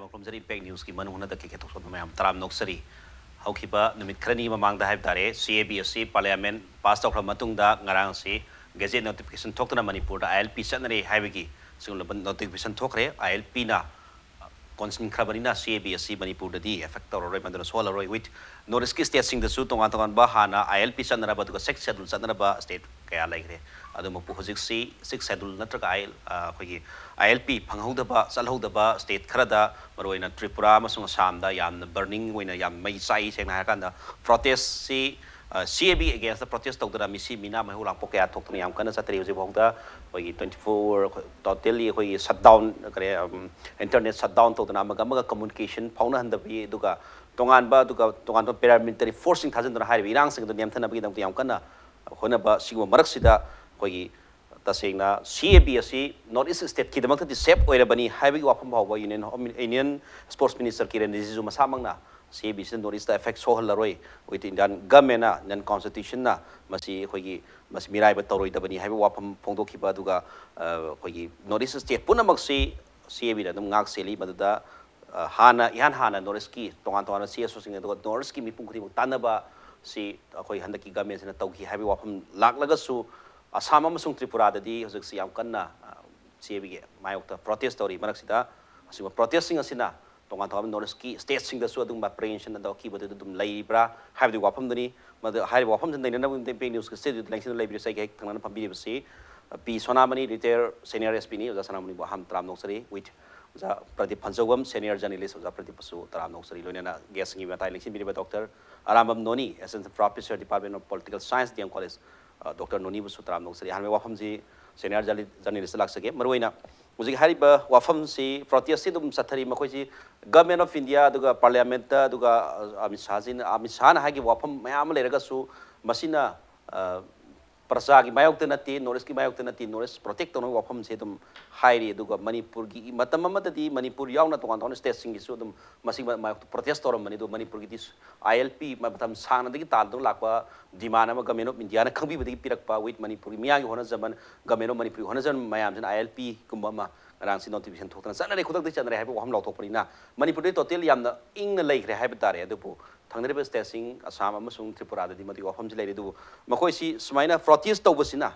Klomjari Peg News ki Manung na Kkay Thokchom mayam taram noksari haukiba numit khrani mamangda haib tare CABSC Parliament pass tawkhra matungda ngarang si gazette notification thokna Manipur da ILP chanare haibagi singul notification thokre ILP na Constant Krabanina CABSC Manipur da di effect roi mandana solar roi with notice ki state sing the su tongan ba hana ILP chanara ba duga sex schedule chanara ba state kaya laikre adu mapu hojik si 6 schedule natraga khoi ILP phanghudaba chalhodaba state kharada maroina Tripura amasung Assam da yamna burning oina yam mai sai sengna hakanda protest si CAB against the protest tawdara misi mina mahu langpo kaya thokna yam kana satri hoje bhongda khoi 24 totally khoi shutdown kare internet shutdown tawdana amaga communication fauna handabi duga tongan ba paramilitary forcing thajandra hairi irang sing do nemthana bi dang yam kana hona ba singwa marak sida khoi tasengna CABSC North East State ki damak ti sep oirabani haibi wafam bhawa Union Sports Minister Kiren Rijiju masamangna CABSC North East effect so halaroi with Indian government na non constitution na masi khoi mas mirai ba toroi dabani haibi wafam phongdoki ba duga khoi North East State punamak si CAB da dum ngak seli madada hana North East ki tongan CSO sing do North East ki mipung khri tanaba si khoi handaki government na tawki haibi wafam laklaga su Assam amasung Tripura dadi hojik si yam kanna CAB ge mayokta protest tori maraksida asima protesting asina tongan North ki state sing da su adum ba prevention da ki bodu dum laibra habdi wafam dani mad hai wafam den na bum pe news ke state election laibri sai ge thangna pambi bsi P Sonamani retired senior SP ni Sonamani bo ham tram noksari with Pradip Phanjoubam senior journalist Pradip Pasu tram noksari loina guest ngi mata election bi Dr. Arambam Noni Assistant Professor Department of Political Science DM College Dr. Noni bu sutram noksari hanme wafam ji senior journalist laksage marwaina uji hariba wafam si protest si dum sathari makhoi ji government of India duga parliament da duga Amit Shah na hagi wafam mayam leraga su masina prasa ki mayok nati North ki mayok nati North protect tono wafam se dum hairi duga Manipur ki matam amadadi Manipur yauna tongan state sing su dum masing mayok protest torom mani do Manipur ki dis ILP matam sang na digi tal do lakwa dimana ma government of India na khangbi badi pirakpa with Manipur miyang hona zaman government of Manipur hona zaman mayam jan ILP kumba ma rang si notification thokna sanare khudak de chanare haibu waham lauthokpani na Manipur de total yamna ingna leikre haibu tare adupu thangnare state sing Assam amasung Tripura dadi madi wafam ji leire du makhoi si sumaina protest tawbasina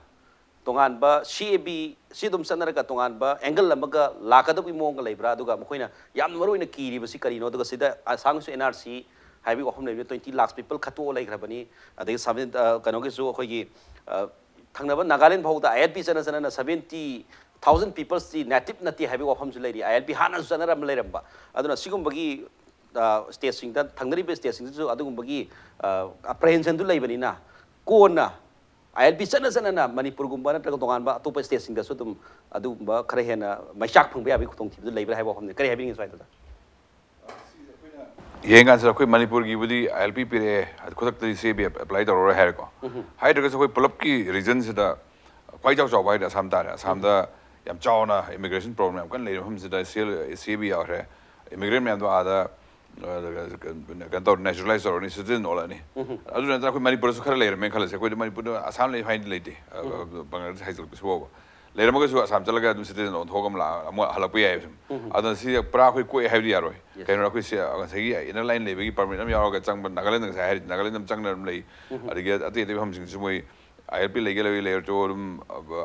tongan ba CAB sidum sanaraga tongan ba angle lamaga lakada bi monga leibra aduga makoina yam maroina kiri basi karino aduga sida asang su NRC haibi waham le 20 lakhs people khato laikhrabani adai 7 kano ke su khoi thangnaba Nagaland phauda ILP chana 70,000 people si native nati haibi waham su leiri ILP hana sanara leiramba aduna sigum bagi state sing da thangnari be state sing su adugum bagi apprehension du leibani na kona ILP sana na Manipur gumba na tongan ba to state sing da su dum adu ba khare hena maisak phungbe abi khutong thib leibra haibo hamne kare habi ngi swai da yengan sa koi Manipur gi budi ILP pire khudak tri se be apply to ro hai ko hai daga koi pulap ki region se da kwai jaw bai da Assam da yam chaw na immigration problem kan le hum se da CB ya re immigrant me da ada kan to naturalized or citizen ola ni adu na koi Manipur su khare le me khala se koi Manipur Assam le find le te Bangladesh hai su bo le mo su Assam chalaga du citizen on thogam la mo hala pu ya adu si pra koi hai di aroi kai no koi se sagi inner line le gi permit am ya ga chang ban Nagaland sa hai Nagaland chang na le adi ge ati de hum sing su moi ILP legal le to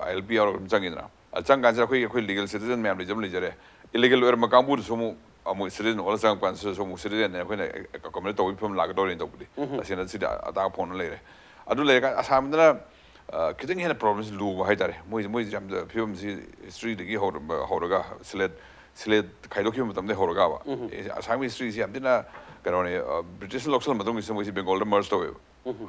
ILP or chang ina chang kan sa koi legal citizen me am le jam le jare illegal or makambu su mo amu citizen ola sang pan su mo citizen ne koi na community to phum la ga do rin to budi asina si da ata phone le re adu le ka Assam da kiting hena problems lu hai tare moi jam da film si history de gi horaga select khaidokhi matam de horaga ba Assam history si amdina kanone British local matung is moi Bengal da merge to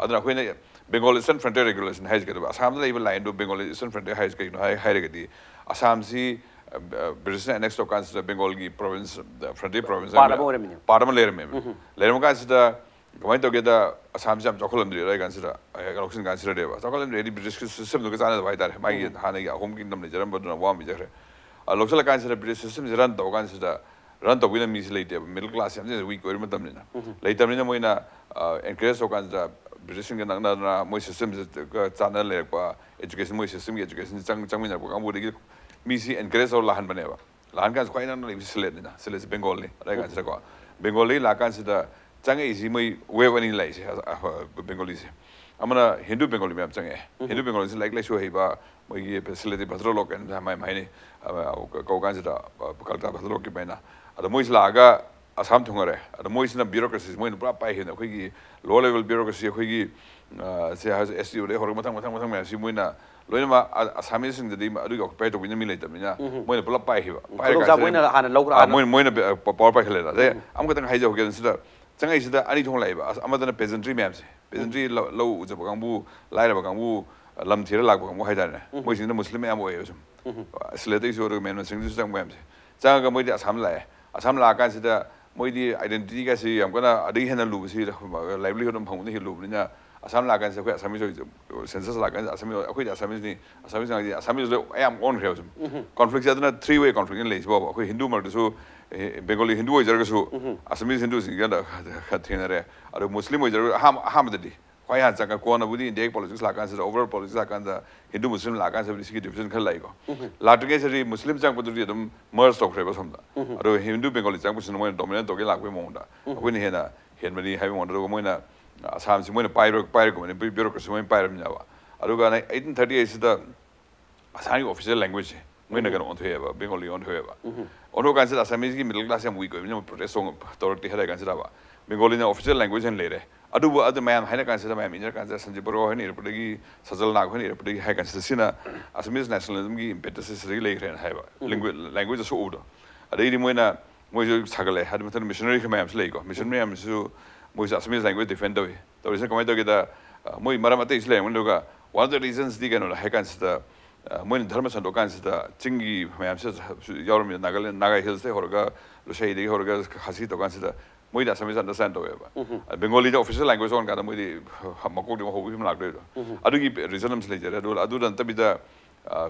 adna koi na Bengal Eastern Frontier regulation has ga Assam da even line do Bengal Eastern Frontier has ga no hai ga di Assam si British next to consider Bengal gi province the frontier province parama layer me consider going to get the Assam jam chocolate right consider election consider deva chocolate ready British system no kana vai dar mai hana ga home kingdom le jaram baduna wa mi jare local consider British system run to consider run to win mis late middle class am week or matam na later na moina encourage to consider British ga na mo system channel le pa education mo system education chang min na ko ambu de mi si encourage or lahan bane ba lan kan khoi nan le silet ni na silet bengali ra kan sa ko bengali la kan sa chang e si mai we wani lai se bengali se amana hindu bengali me chang e hindu bengali se like show he ba mai ye facility badro lok en mai ni ko kan sa kalta badro ki baina ada moi la ga asam thungare ada moi sina bureaucracy moi pura pai hena khoi gi low level bureaucracy khoi gi se has SU le hor matang me si moi na loina ma asami sing de adu ko pai to bin mi le ta mina moi na pula pai hi ba pai ga moi na han lo ra moi na power pai khale da am ka tang hai jo ge sida changai sida ani thong lai ba amada na peasantry map se peasantry lo u ja ba bu lai ra ba bu lam thira lak ba hai da ne moi sing muslim am o yusum slete so ro men sing sing map se chang ga moi di asam la kan sida moi di identity ga si am kana adi hena lu si livelihood am phang ni lu ni na asam la kan se khoi asami so census la kan asami khoi asami ni asami so am on khre conflict adna three way conflict in le bo khoi hindu mar so bengali hindu jar ga so asami hindu si ga kha thena re ar muslim jar ham de di khoi han chang ko na budi india politics la kan se overall politics la kan da hindu muslim la kan se si division khal lai ko la tge se muslim chang padu dum merge tok khre ba som da ar hindu bengali chang pusin mo dominant tok la ko mo da khoi ni hena hen mani hai mo da ko mo na asam si mo na pai ko ni bureaucracy mo pai ram jawa aruga na 1838 sida asani official language mo na kan on thwe ba bengali on thwe ba ono kan sida assamese ki middle class am weak ko ni protest song authority hera kan sida ba bengali na official language en le re adu bu adu mayam haina kan sida mayam inner kan sida sanjay baro hani reputagi sajal na ko ni reputagi hai kan sida sina assamese nationalism ki impetus is really re hai ba language so odo adai di mo na mo jo sagale had matan missionary ka mayam le ko missionary am su mo assamese language defend do to is ko mai to kita mo maramate isle mo ga one of the reasons di kan hai kan sida mo dharma sando kan sida chingi mayam se yoram nagaland naga hills se horga lushai de horga khasi to kan sida mo da assamese understand to ba bengali the official language on ka mo di makok de ho bi lak do adu gi reasons le jare adu dan tabi da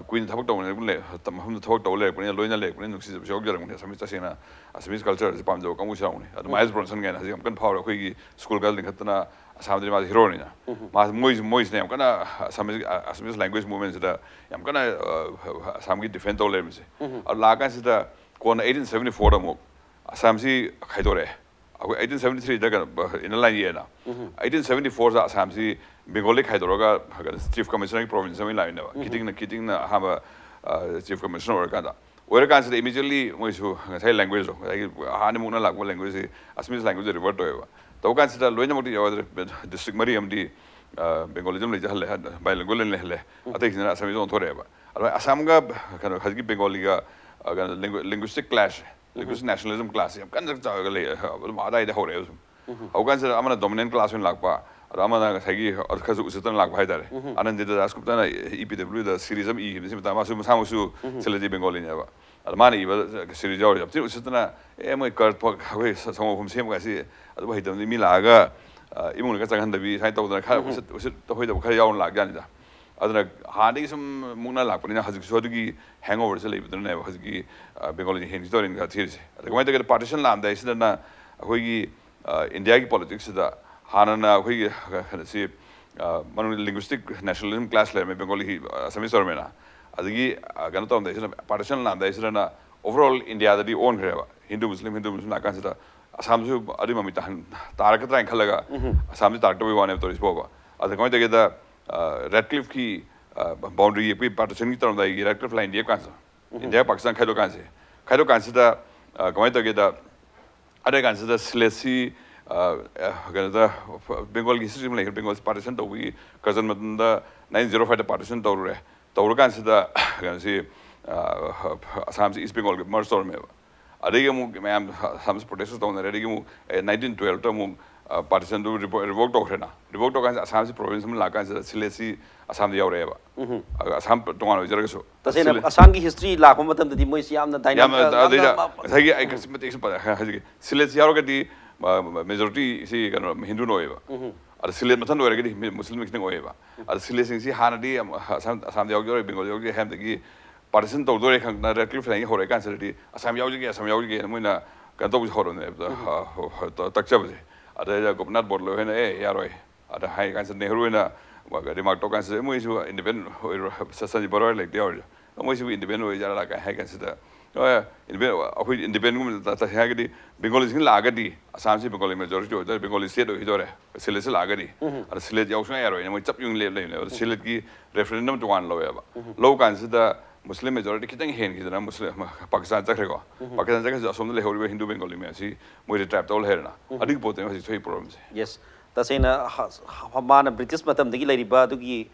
queen thabak to ne le tam ham thok to le ne loina le ne nuksi jog jar ne assamese tasena assamese culture je pam jo kamu chaung ne adu miles bronson ga na ji kan power khoi gi school girl ne khatna assamese ma hero ni na ma mois ne kana assamese language movement da yam kana assam gi defend to le mi se la kan sida kon 1874 da mo assam si khaidore 1873 da in a line year na 1874 sa assam si bengali khaidore ga chief commissioner province mi line na kiting na ha chief commissioner ka da ore kan sida immediately mo su sai language ha ni mo na lag language assamese language revert to to kan sida loina mo di district mari am di bengali le jahle bilingual le le atai sina assamese on thore ba assam ga kan khagi bengali ga linguistic clash linguistic nationalism class yam kan jak ga le ma da hore au kan sida amana dominant class in lag pa ramana khagi ar khazu usitan lag bhai dare anand da dasgupta na EPW da series am e mi ta ma su seledi bengali ne ba almani ba series jawri apti usitana mo kar phok hoi samo hum sem ga si adu bhai dam mi la ga imung ga chang han da bi sai to da kha usit to hoi da kha yawn lag gan da aduna handi sum mungna lag pani na hazu so du gi hangover se le bi ne hazu gi bengali hen historian ga thir se da mai da partition lam da isna na hoi gi india ki politics da hanana hoi gi si Manung linguistic nationalism class le me bengali assamese or me na adigi gana to da isna partition lam da isna na overall india da di own greba hindu muslim na kan sida assam su adi mami tan tarak tra khalaga assam su tarak to one to is boba adha koi da Radcliffe ki boundary ye partition ki taraf da Radcliffe line ye kan india pakistan khaido kan sida koi da ada kan sida slesi gana da bengal ki history like bengal partition to we cousin matunda 905 partition to kan sida gana si assam si east bengal merge or me adege mu ma'am some protesters down there adege mu 1912 to mu partition to revoked to na revoked to kan assam si province mu la kan silesi assam de yaure ba assam tongan oi jarga so tasena assam ki history la ko matam di moi siam na dynamic thagi ai kasmet ek pa haji silesi yauro ga di majority si kan hindu no oi ba ar silet mathan oi ga di muslim mix oi ba ar silesi si hana di assam de yaure bengal yaure ham de gi partition to do khang na Radcliffe line hore kan sari assam yauri ge moina kan to horo ne takcha bje ada gopnath borlo he na yaroi ada hai kan nehru na ga remark to kan se moi su independent sasan baro like de or moi si independent oi jara ka hai kan sida independent ta ha gadi Bengali sing la gadi Assam si Bengali majority ho da Bengali state ho hidore Sile la gadi ar Sile jau sna yaro moi chap yung le Sile ki referendum to wan lo ya ba lo kan sida Muslim majority kitang hen ki na Muslim Pakistan chakre ko Pakistan chakre asom le hori Hindu Bengali me si moi trap tol herna adik pote si thoi problem se yes tasena hamana British matam dagi lairiba dugi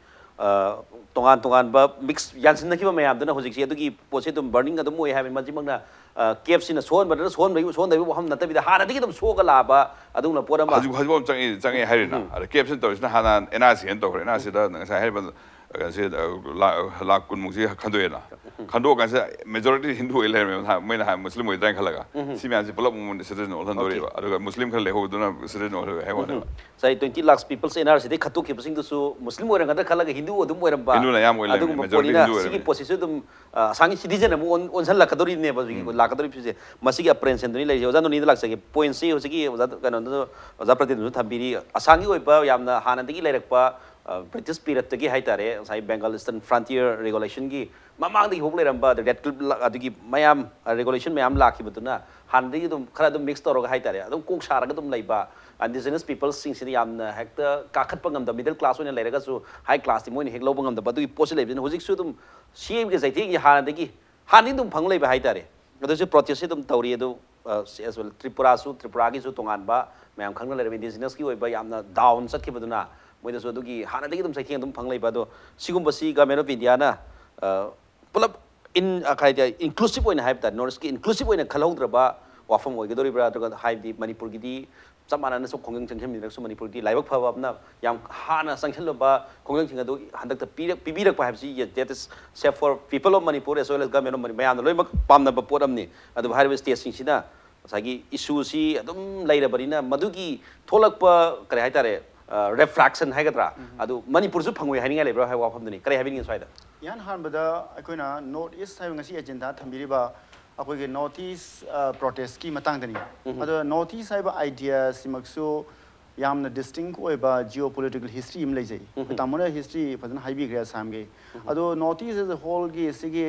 tongan ba mix yansin na kiba mayam dana hojik si adugi pose dum burning adum moi have majimangna KFC na son ba son da ham na tabi da hana digi dum so ga laba adum na poda ma haju changi harina ar KFC to isna hana NRC en to NRC da sa herba se la kun mungsi khando na khando kan se majority Hindu ele me na Muslim oi dran khalaga si me asi pulap mun citizen ol handori ba aduga Muslim khale ho duna citizen ol he wa sai 20 lakhs people se NRC de khatu ke pasing su Muslim oi ranga da khalaga Hindu odum oi ramba Hindu na yam oi le majority Hindu oi sigi position dum sangi citizen mu on san lakadori ne ba sigi lakadori pise masigi apprehension duni lai oza no ni lak sagi point se sigi oza kano oza prati nu thambiri asangi oi ba yamna hana degi lairak pa British period tagi haitare sai Bengal Eastern Frontier regulation gi mamang degi hok leiramba that adigi mayam regulation mayam lakhi batuna han degi dum khara dum mix toroga haitare adum kok saraga dum laiba indigenous people sing sidi yamna hekta kakhat pangam da middle class one lairaga su high class ti moini hek lobangam da badu posi leibin hojik su dum CM ge zaiti gi han degi han dum phang leiba haitare adu se protest dum tauri adu as well Tripura gi su tongan ba mayam khangna leirab indigenous gi oiba yamna down sakhi baduna moida su adugi hana degi dum saiki dum phang leiba do sigumba si government of India na pulap in inclusive oina haib ta north ki inclusive oina khalaudraba wafam oigedori bra aduga haib di Manipur gi di samana na so khongjang changhem ni su Manipur di laibak phaba na yam hana sangkhel ba khongjang ching adu handak ta pibirak pa haib si that is safe for people of Manipur as well as government of Manipur mayam loimak pamna ba poram ni adu bhai state sing sina sagi issue si adum lairabarina madugi tholak pa kare haitare refraction haigadra adu Manipur su phangoi haninga lebra hai wafam ni kare having inside yan han bada akoina north east hai ngasi agenda thambiriba akoige north east protest ki matang dani adu north east hai ba idea simaksu yamna distinct oiba geopolitical history im lejai tamona history fadan haibi gra samge adu north east as a whole gi sige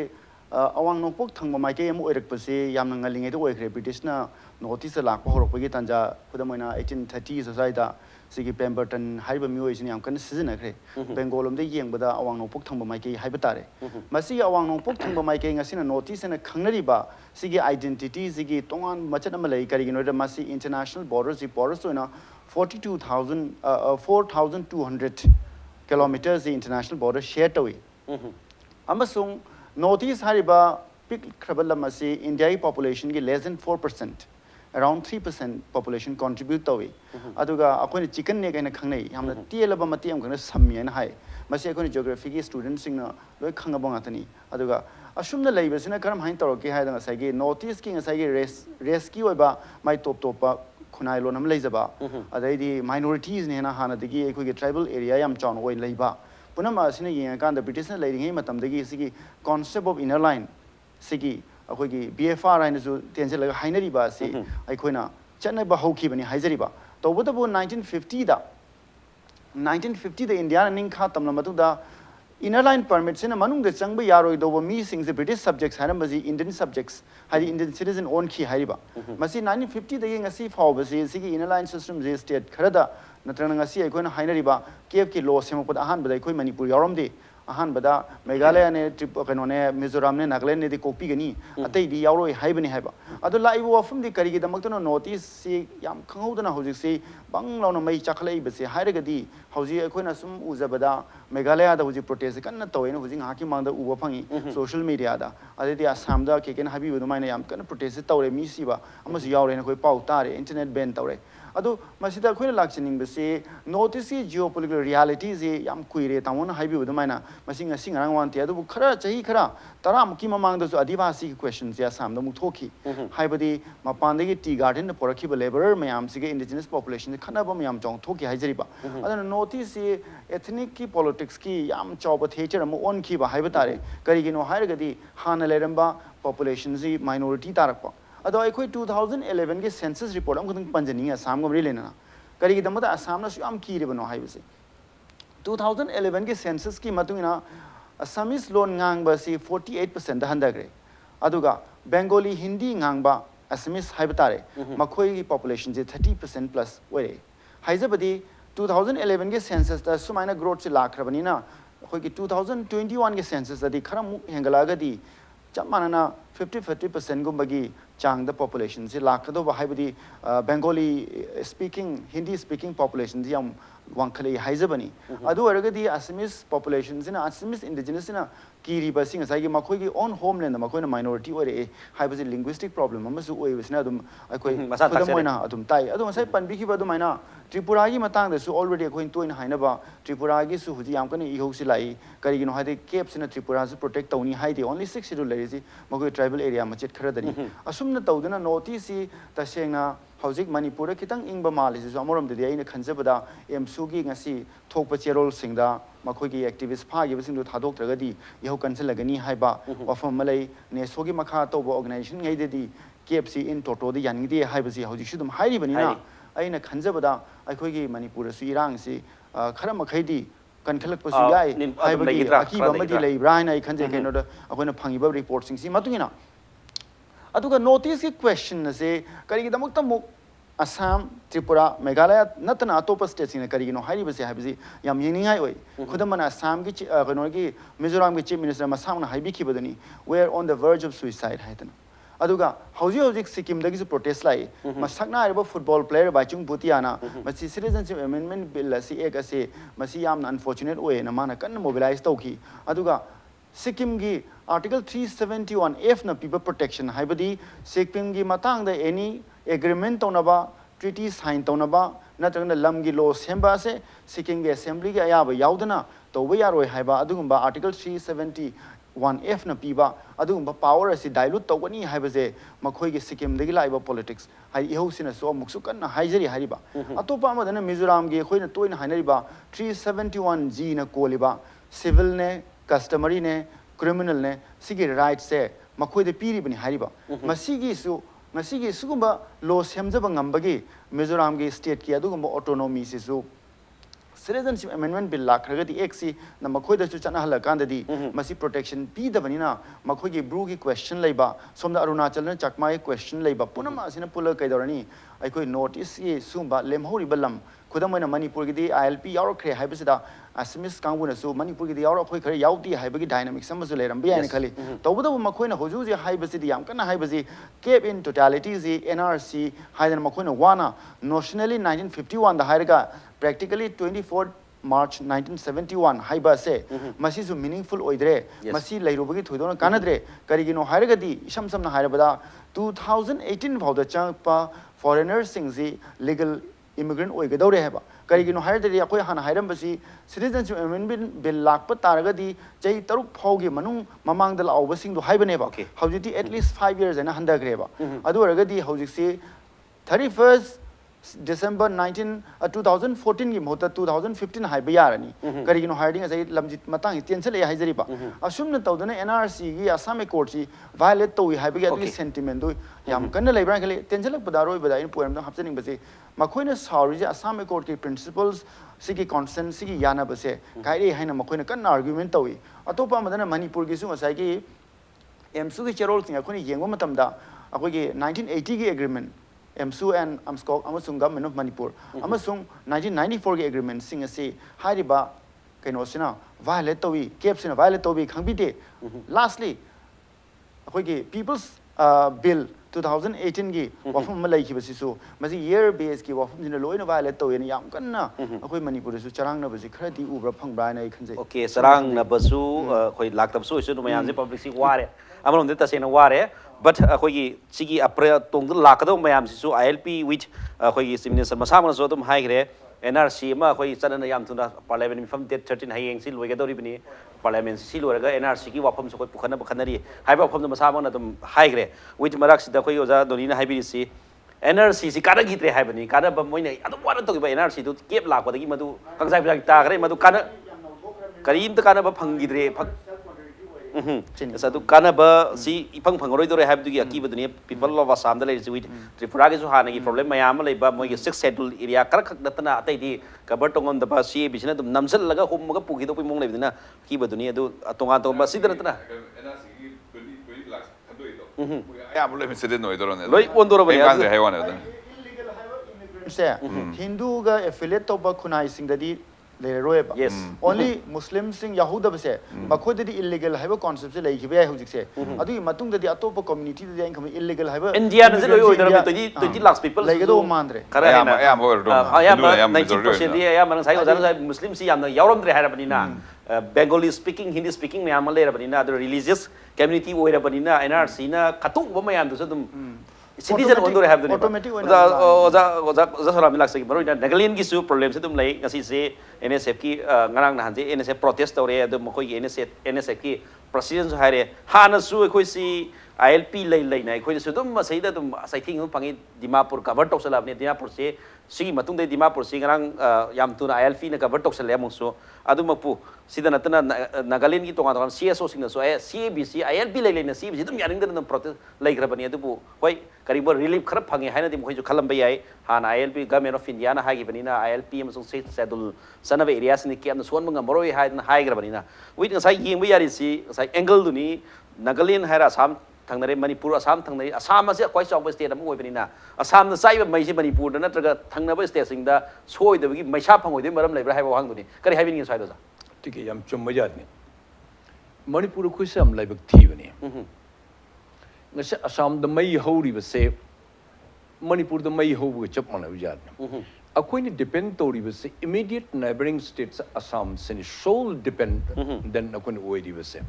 awang nokpok thangba maike am oirak pase yamna ngalinge do oikre British na north east la ko horok pagi tanja kudamoina 1830 society sigi Pemberton haiba mioi sini am kan sizina kre Bengalom de yengbada awang nokpok thangba maike haiba tare masi awang nokpok thangba maike ngasina notice na khangnari ba sigi identity sigi tongan machan amalai kari gino masi international borders oina 4200 kilometers the international border share tawi amasung notice hariba pick krabala masi India population ki less than 4%. Around 3% population contribute tawi aduga akoi chicken ne kaina khangnai yamna tielaba mati am khangna sammi na hai masi akoi geography ki students sing na loi khangaba ngatani aduga asumna leiba sina karam hain toroki hai da sai ge notice ki sai ge race ki oiba mai top pa khunai lo nam leijaba adai di minorities ne na hana digi akoi ge tribal area yam chawn oi leiba punama sina yen kan da British na leiring hai matam dagi sigi concept of inner line sigi akoigi BFR haina su tense laga hainari ba si aikoina channa ba hauki bani haijari ba tawbata bu 1950 da India ning kha tamna matu da inner line permit sina manung de changba yaroi do mi sing the British subjects haram bazi Indian subjects hari Indian citizen own ki hari ba masi 1950 da ngasi faw basi sigi inner line system je state kharada natrana ngasi aikoina hainari ba kef ki law semapod ahan badai koi Manipur yarom de ahan bada Meghalaya ne kanone Mizoram ne Nagaland ne di kopi gani atai di yauroi haibani haiba adu laibu wafum di karigi da maktono notice si yam khangudana hojik si banglawna mai chakhlai base hairagadi hauji akoina sum uzabada Meghalaya da hoji protest kan tawena hoji ngaki mangda uba phangi social media da adedi Assam da keken habi bu maina yam kan protest tawre mi siba amasu yaure na koi pau tare internet ban tawre adu masida khoina lakchining base notice geopolitical realities yam kuire tamona habi bu maina masing sing rang wan te adu khara chahi khara taram ki mamang da su adivasi questions ya sam da mu thoki haibadi mapandagi tea garden na porakhi ba laborer mayam sige indigenous population khana ba mayam chong thoki haijari ba adana notice ethnic ki politics ki yam chawba theater mu on ki ba haibatare kari gino hairagadi hana leramba population zi minority tarakpa ado aikoi 2011 ke census report am khudung panjani Assam gam relena kari gidamada Assam na su am ki re bano haibase 2011 ke census ki matungina Assamese loan ngangba si 48% da handagre aduga Bengali Hindi ngangba Assamese haibatare makhoi population je 30% plus oire haizabadi 2011 ge census da sumaina growth se lakhrabani na khoi ki 2021 ge census da di kharamu hengalaga di chamana 50% gumbagi chang the population se lakhado ba haibadi Bengali speaking Hindi speaking population ji am wangkhale haizabani adu aragadi Assamese populations in Assamese indigenous in kiri basing asai gi makhoi gi own homeland makhoi na minority ore haibadi linguistic problem amasu oi bisna adum akoi moina adum tai adum asai panbi ki badum aina Tripura gi matang da su already akoi toin haina ba Tripura gi su huji yam kani iho si lai kari gi no hade cape sina Tripura su protect tawni haide only 6 schedule lai si makhoi tribal area machet khara dani asumna tawdana notice si tasengna Hauzik Manipur kitang ingba mali su amoram de aina khanjabada emsu gi ngasi thokpa cherol singda makhoi gi activist pha gi basing do thadok tragadi iho cancel lagani haiba wafam malai ne sogi makha to organization ngai de di KFC in toto di yang di haibasi hauzik shudum hairi bani na aina khanjabada akhoi gi Manipur su irang si khara makhai di kan khalak pasu yai haibagi aki bamadi lei brain ai khanje kaino da akoina phangiba report sing si matungina aduga notice ki question se kari gi damak tamuk Assam, Tripura, Meghalaya, natana atopa states in Karino, Hari Basi Habisi, Yam Yiningai, Kudamana, Assam, Ganogi, Mizoram, Chief Minister Masam, Haibiki Badani, were on the verge of suicide. Aduga, Hausi Sikkim, there is a protest like Masakna about football player by Chung Butiana, Masi Citizenship Amendment Bill, Si Egase, Masiam, unfortunate way, and Amana can mobilize Toki. Aduga, Sikkim gi Article 371 F na people protection haibadi Sikkim gi matang da any agreement tonaba treaty sign tonaba natrangna lam gi law semba se Sikkim gi assembly gi ayaba yaudana to we yaroi haiba adugumba Article 371 F na piba adugumba power asi dilute tawani haibaje makhoi gi Sikkim dagi laiba politics hai iho sina so muksu kanna haijari hariba atopa amadana Mizoram gi khoina toina hainariba 371 G na koliba civil ne customary ne criminal ne sigi rights se makhoi de piri bani hariba masigi sugumba law semjaba ngambagi Mizoram gi state ki adugumba autonomy se su citizenship amendment bill lakragadi exi na makhoi da su chana hala kandadi masi protection pi da bani na makhoi gi bru gi question laiba somda Arunachal na chakma question laiba punama asina pula kaidorani aikoi notice ye sumba lemhori balam khudamana Manipur gi ILP yaur khre haibasida Assamese kanguna su Manipur gi yaur khoi khare yauti haibagi dynamics amasu leram bi ani khali tawbuda makhoina hoju ji haibasidi yam kana haibasi cape in totality ji NRC haidan makhoina wana nationally 1951 da hairaga practically 24 March 1971 haiba se masi su meaningful oidre masi lairubagi thoidona kanadre karigino hairagadi isham samna hairabada 2018 phawda changpa foreigners singji legal immigrant oigadore heba karigino hairde akoi hana hairam basi citizenship amendment bill lakpa taragadi chai taruk phawgi manung mamang dal awba sing do haibane ba hawjiti at least 5 years and handagreba adu aragadi hawjiksi 31st December 2014 gi mota 2015 haiba yarani karigino hiring asai lamjit matang tension le haijariba asumna tawdana NRC gi Assam court si violate towi haiba gi at sentiment do yam kanna leibra khale tension lak badaro bada in poem da hapsening base makhoina sauri ji Assam court ki principles sigi consent sigi yana base kaire haina makhoina kan argument towi atopa madana Manipur gi su asai gi emsu gi cherol singa khoni yengwa matamda akoi gi 1980 gi agreement MSU and Amskok Amasung Government of Manipur Amasung 1994 ge agreement sing ase hariba kainosina violate towi capsina violate towi khangbide lastly akoi ge people's bill 2018 gi wafum malai ki basisu masi year base ki wafum jina loina violate towi ni yam kanna akoi Manipur su charang na basi khradi ubra phangbra na khanje okay sarang na basu khoi laktab su isu mayam je public si ware amarom de tasena ware but akhoi sigi april tong lakado mayam sisu ILP which akhoi Chief Minister masama so dum haigre NRC ma akhoi chanana yam tuna parliament mi fam date 13 hayeng si loigadori bini parliament si loraga NRC ki wafam so koi pukhana bukhanari haiba wafam masama na dum haigre which marak sida khoi oja doni na haibiri si NRC si kada gitre haibani kada ba moina adu wara to ba NRC tu kep lakwadagi madu kangjai bjang ta gre madu kana karim ta kana ba phangidre Satu karena si ipang pangoroi dore have dugi aki baduni people of Assam da lesi with Tripura ge suhana gi problem mayam lai ba moi 6 schedule area kar khak datana atai di cover tongom da ba si bisna dum namsal laga hum ga pugi do pimong lai bidina ki baduni adu tonga to ba sidana tana ya boleh mesti no idoro ne loi ondoro ba kan de hewan ne se Hindu ga affiliate to ba khunai sing da di le roeba yes only Muslim sing Yahuda ba se ba khod di illegal haiba concept se lai khibe hujik se adu matung da di atopa community da yang kham illegal haiba India na se loi oidara bi 20 lakhs people lai ga do mandre kara ya ya mo do ya 90% di ya man sai ozan sai Muslim si yamna yauram dre haira bani na Bengali speaking Hindi speaking mayam le bani na the religious community oira bani na NRC na katuk ba mayam do dum citizen ondore have the automatic oza sora milak sagi baro ina Nagaland gi su problem se dum lai ngasi se NSF ki ngarang na hanje NSF protest tore adu mokoi gi NSF ki president su hare hana su khoi si ILP lai na khoi su dum sai da dum sai thing pangi Dimapur cover tok sala ne Dimapur se sigi matung de Dimapur si ngarang yam tu na ILP na cover tok sala mong so adu mapu sida natana Nagaland gi tonga tonga CSO sing so CABC ILP lai na CBC dum yaring da protest lai gra bani adu bu hoi kariba relief kharap phangi haina dim khoi ju khalam bai ai hana ILP government of India na hagi bani na ILP amsung state schedule sanave areas ni ki am suan manga moroi hai na hai gra bani na wit ngai yeng bai yari si sai angle du ni Nagaland haira Assam thangnare Manipur Assam thangnare Assam ase kwai chawba state am oi bani na Assam na sai ba mai si Manipur da natraga thangnaba state sing da soi da gi maisa phangoi de maram leibra hai ba hang du ni kari hai bin ngi sai do sa ठीक है हम चुम्बजात ने मणिपुर खुश हम लाइबक थी बने ngase Assam da mai hori ba se Manipur da mai ho bu chap mana ujat na akoi ni depend tori ba se immediate neighboring states Assam se ni sole depend then akoi oi di ba se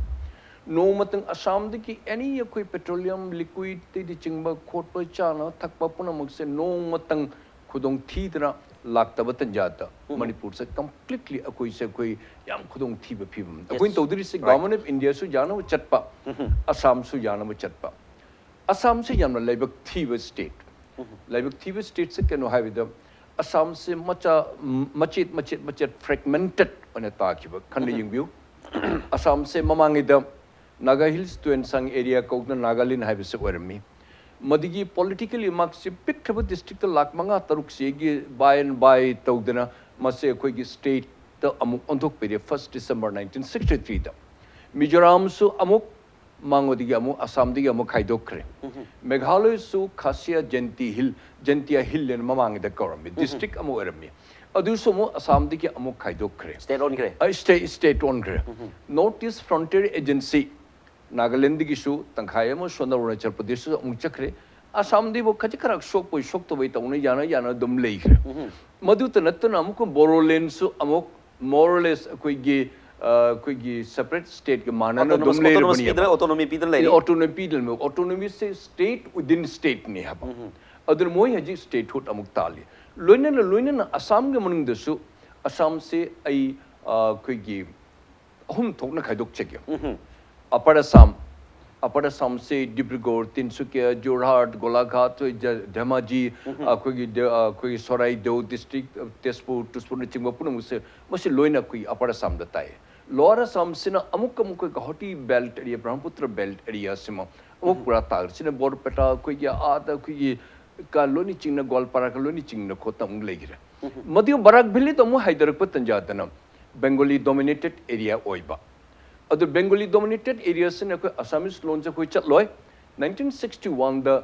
no matang Assam de ki any akoi petroleum liquid te di chingba khot pa chana thakpa puna muk se no matang khudong thi tra lakta ba tan jata Manipur se completely akoi se koi yam khudong thi ba phim akoi tawdri se government of India su jana chatpa Assam su jana chatpa Assam se yamna laibak thiba state laibak thiba state se keno haida Assam se machet fragmented on ta kiba khan yingbiu Assam se mamangida Naga Hills to Ensang area kokna Nagaland haiba se warmi madigi politically mark se pikthaba district lak manga taruk se gi by and by tawdana mase koi gi state ta amuk onthok pere 1st December 1963 da Mizoram su amuk Mangodi amu Assam di amu khaidokre Meghalaya su Khasia Gentia Hill and mamang da korami district amu erami adu so mu Assam di amu khaidokre state on kre state on kre Northeast Frontier Agency Nagaland gi su tangkhaya mu Sonda Arunachal Pradesh su amu chakre Assam di bo khajikarak shok poi shok to bai taune yana dum lei kre madu tanatna amu ko Boroland su amu more or less koi gi separate state ke manana dumle autonomy pidal lai autonomy se state within state ne haba adar moi haji statehood amuk tali loina Assam ge manung desu Assam se ai koi gi hum thokna khaidok chege upper Assam se Dibrugarh Tinsukia Jorhat Golaghat Dhemaji koi Sorai Deu district Tezpur Tuspur chingba puna muse loina koi upper Assam da tai Lower Assam sina amuk Gauhati belt area Brahmaputra belt area sima amuk pura tar sina Borpeta koi ya ada koi ka loni chingna Golpara ka loni chingna khota mung legira Madio Barak Bili to mu Hyderabad Tanjatana Bengali dominated area oiba other Bengali dominated areas in Assamese loans koi chat loy 1961 the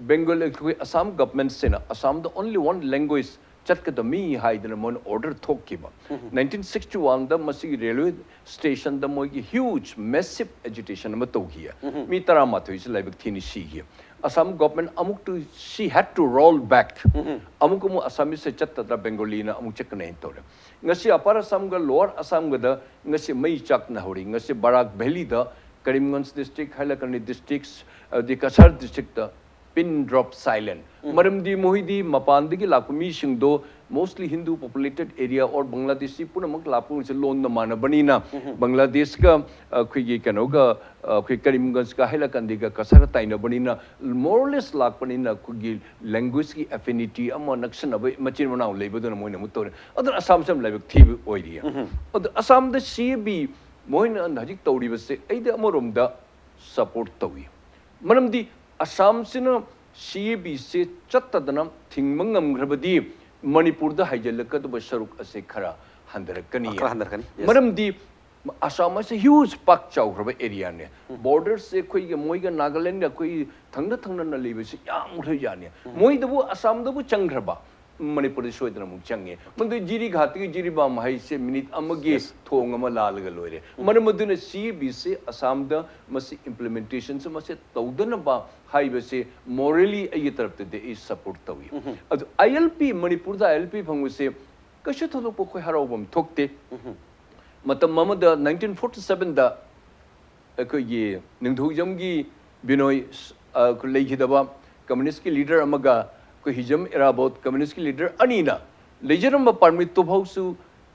Bengali Assam government sina Assam the only one language chatka the me hide in a mon order thokiba 1961 the masi railway station the mo huge massive agitation ma to here mi tara ma to is like thini si here Assam government amuk to she had to roll back amuk mu Assamese se chatta da Bengali na amuk chak nahi tore ngasi upper Assam ga lower Assam ga da ngasi mai chak na hori ngasi Barak Valley da Karimganj district Hailakandi districts the Kasar district da pin drop silent maramdi mohidi mapandagi lakumi singdo mostly Hindu populated area or Bangladeshi punamak lapu se lon na mana banina Bangladesh ka khigi kanoga khoi Karimganj ka Hailakandi ka Kasar taina banina more or less lak banina khigi language ki affinity amma nakshan abai machin manau leibadona moina mutore other Assam sam leibak thi oiria other Assam the CB moina an hajik tawri base aida amorom da support tawi maramdi Assam sina CAB se chattadana thingmangam grabadi Manipur da haijalaka da basaruk ase khara handarakani maramdi Assam is a huge pak chawgraba area ne borders se khoi ga moi ga Nagaland ga khoi thangna thangna na lebe se yam thoi jane moi da bu Assam da bu changraba Manipur is soidana mu change mandu jiri ghati jiri ba mahai se minute amage thong ama lal ga loire manamaduna CAB se Assam da masi implementation se masi tawdana ba hai bese morally ay taraf te is support tawi adu ILP Manipur da ILP phangu se kashe tholo po khoi harobam thokte matam mamada 1947 da ko ye ningthujam gi binoy ko lekhidaba communist ki leader amaga ko hijam era about communist ki leader anina lejeram permit to bhausu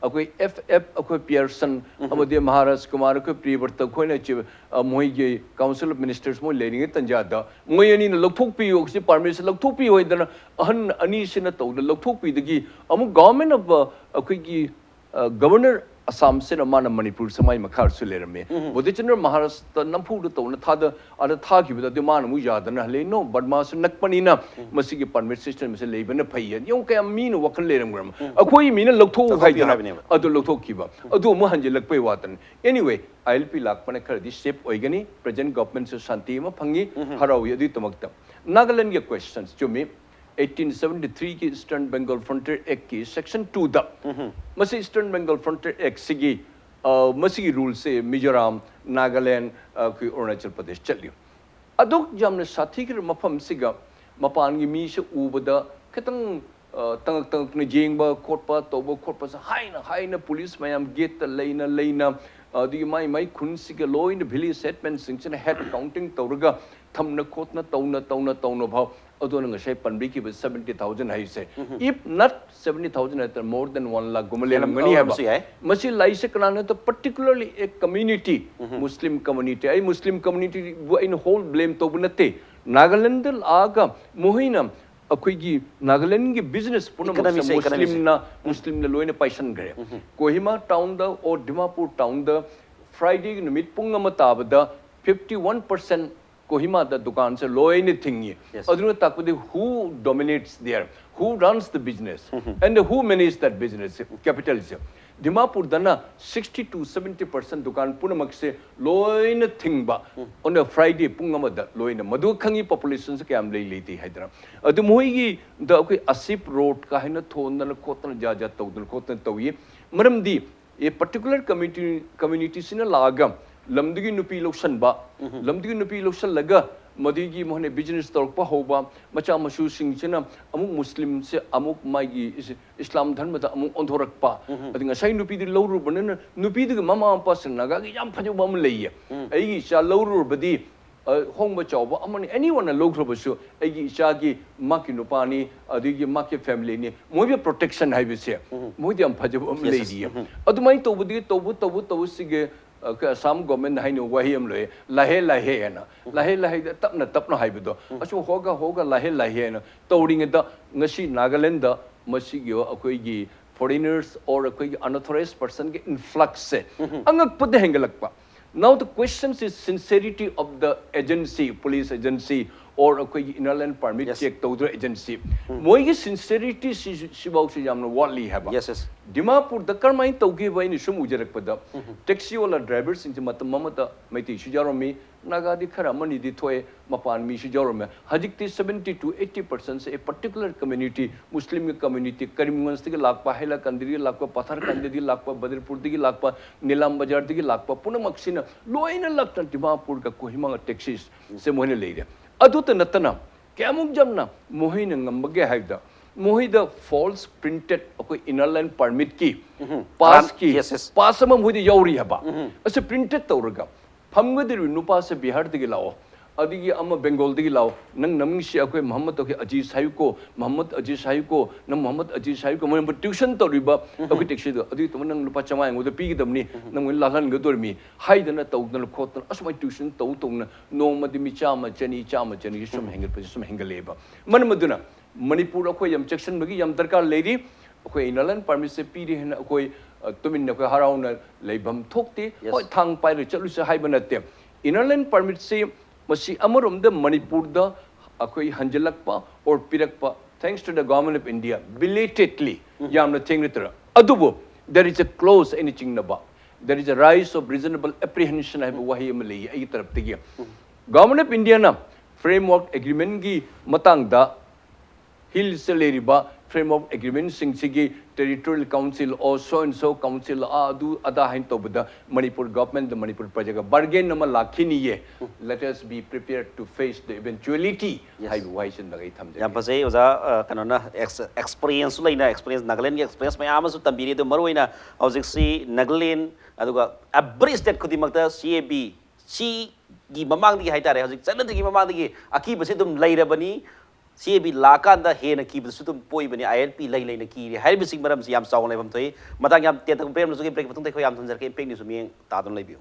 akoi FF akoi Pearson amade Maharaj Kumar ko privarta khoina chi moi ge council of ministers mo lening tanjada moi ani na lokthok pi oksi permit lokthok pi hoidana ahan ani sina tawda lokthok pi dagi amu government of akoi gi governor Assam se mana Manipur samai makhar su lerame bodichandra Maharashtra nampu do tawna thada ada tha ki bida de man mu yadana le no badma su nakpani na masi gi permit system se lebana phai yong ka mi no wakal leram gram akoi mi na lokthok khai dana adu lokthok ki ba adu mu hanje lakpai watan anyway ILP lakpane khar di shape oigani present government se shanti ma phangi harawi adu tamakta Nagaland ge questions jo me 1873 की Eastern Bengal Frontier Act की Section 2 दा मसी Eastern Bengal Frontier Act सिगी मसी rule से मिजोरम नागालैंड की अरुणाचल प्रदेश चलियो अदुक जमने साथी के मफम सिगा मपान की मी से उबदा कितन तंग तंग ने जेंगबा कोटपा तोबो कोटपा से हाई ना पुलिस मैम गेट लेना दी माई खुन सिगे लो इन भिली सेटमेंट सिंचन हेड काउंटिंग तौरगा थमना खोतना तौना भाव अदोन ngasai panbi ki 70,000 hai se if not 70,000 at more than 1 lakh gumale ngani hai masi lai se kana to particularly a community Muslim community ai Muslim community in whole blame to bunate Nagaland aga mohina akoi gi Nagaland gi business puna Muslim na loine paisan gare Kohima town da or Dimapur town da Friday numit punga matabada 51% Kohima the dukan se low anything ye aduna takudi who dominates there who runs the business and who manages that business capital se Dimapur dana 60 to 70% dukan punamak se low anything ba on a Friday pungama da low in madu khangi population se kam lei leti haidra adu moi gi the okay Asip road ka hina thon na kotna ja tawdul kotna tawi maram di a particular community sina lagam lamdigi nupi lokshan ba lamdigi nupi lokshan laga madigi mohne business torpa hoba macha masu singchina amuk muslim se amuk magi islam dharma da amuk ondhorak pa adinga sai nupi di lawru banana nupi di mama pa sinaga gi yam phaju bam leiya ai gi sha lawru badi hongba chawba amani anyone lograba su ai gi sha gi maki nupani adigi maki family ni moi be protection hai bise moi di am phaju bam leiya adumai to budi to sige Assam government hai no wahi am loe lahe na tapna hai bido asu hoga lahe na towring da ngasi Nagaland da masi gi akoi gi foreigners or akoi unauthorized person ge influx se angak pade hengalakpa now the question is sincerity of the agency police agency or akoi inland permit check tawdra agency moi gi sincerity sibau se jamna wali haba yes Dimapur the karmai tawge vai ni sum ujarak pada taxi wala drivers in matam mamata maiti sujaromi nagadi khara mani di thoe mapan mi sujaromi hajikti 70 to 80% se a particular community Muslim community Karimganj ke lakpa haila kandiri lakpa pathar kandiri lakpa Badirpur digi lakpa Nilam bazar digi lakpa puna maksina loina lakta Dimapur ka Kohima taxis se mohine leire adu ta natana kemuk jamna mohina ngambage haida mohida false printed akoi inland permit ki pass ki pass ma mohidi yauri haba ase printed tawraga phamgadir nupa se Bihar digi lao adigi ama Bengal digi lao nang naming si akoi Muhammad akoi Aziz Sayu ko Muhammad Aziz Sayu ko nang Muhammad Aziz Sayu ko mo tuition tawriba akoi taxi do adi to nang lupa chamai ngo de pi gidamni nang lalan gadormi haidana tawdana khotna asmai tuition tawtongna no madi mi chama chani sum hengaleba manmaduna Manipur akoi yam section bagi yam darkar lady akoi inland permit se piri hena akoi tumin na ko harauna leibam thokti hoi thang pai ri chalu se hai bana te inner line permit se masi amarom da Manipur da akoi hanjalakpa or pirakpa thanks to the government of India belatedly yamna thingritra adubo there is a clause anything na ba there is a rise of reasonable apprehension hai wahi amali ai taraf tigi government of India na framework agreement gi matang da hill salary ba framework agreement sing sigi territorial council or so and so council adu ada hain to bada Manipur government the Manipur prajaga bargain nama lakhini ye let us be prepared to face the eventuality hai wise in nagai thamje yam pasai oza kanona experience laina experience Nagaland gi experience mayam su tambiri do maroina hojik si Nagaland aduga every state kudimakta CAB C gi mamang gi haitare hojik chanad gi mamang gi aki base dum lairabani CAB lakanda hena kibda sutum poi bani ILP lai lai na kiri hai bising maram siam saw lai bam thoi matang yam te tak prem sugi break patung thai khoi yam thunjar ke pek ni sumi ta don lai biu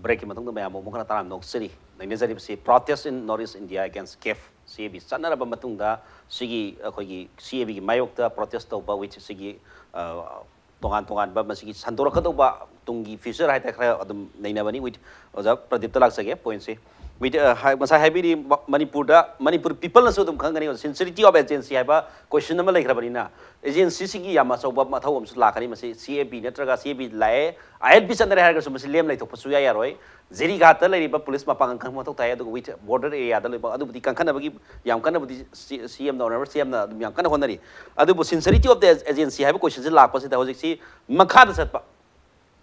break ki matung da mo khana taram nok siri nai ne jari si protest in Northeast India against CAF CAB sanara ba matung da sigi khoi gi CAB gi mayok ta protest to ba which sigi tongan ba masigi sandora ka do ba tungi future hai ta khara adum nei na bani with oja Pradip talak sage point se with masai habi Manipur people na so dum khangani sincerity of agency haiba question nama lai khrabani na agency sigi yama soba mathau am su lakani masi CAB natraga CAB lae ILP chandra har ga so masi lem lai thok pasu ya yaroi zeri ga ta lai ba police ma pangang khang mathau tai adu with border area da lai ba adu budi kankhana bagi yam kana budi CM da honorable CM na yam kana honari adu bu sincerity of the agency haiba question se lakpa se da hojik si makha da satpa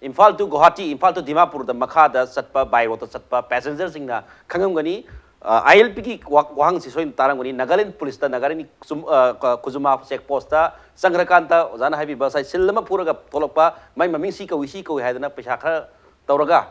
Imphal to Guwahati, Imphal to Dimapur, the Makada, Satpa, by water Satpa, passengers in the Kangangani, ILP Wang Sisoin Tarangani, Nagaland Police, Nagari Kuzuma Sek Posta, Sangrakanta, Zana Habi Basai, Silama Puraga, Tolopa, my Mamisika, Wishiko had enough Peshaka, Tauraga,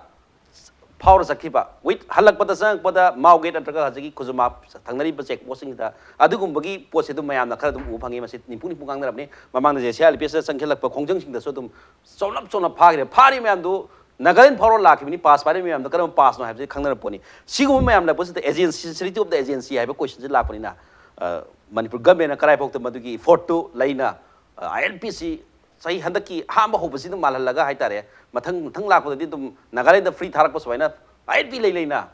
Power Sakipa, with Halak Patasang, Pada, Maugate and Tagazaki, Kuzuma, Tangari Pasek, posting the Adugumbugi, Positum Mayam, the Kadum Upangima, Nipuni Pungangami, Mamang the Sia, Pieces and Kilak, conjunction the Sotum, Sonap party man do Nagaland Power Laki, pass by me, the current pass no have the Kangar pony. Sigu Mayam, was the agency of the agency, I have a question in Lapina, Manipur Gaben, a Karapok the Madugi, Forto, Laina, ILPC. Sai handaki hamba ho basi mala laga haitare mathang la ko di tum Nagaland the free tharak pas waina ILP lei na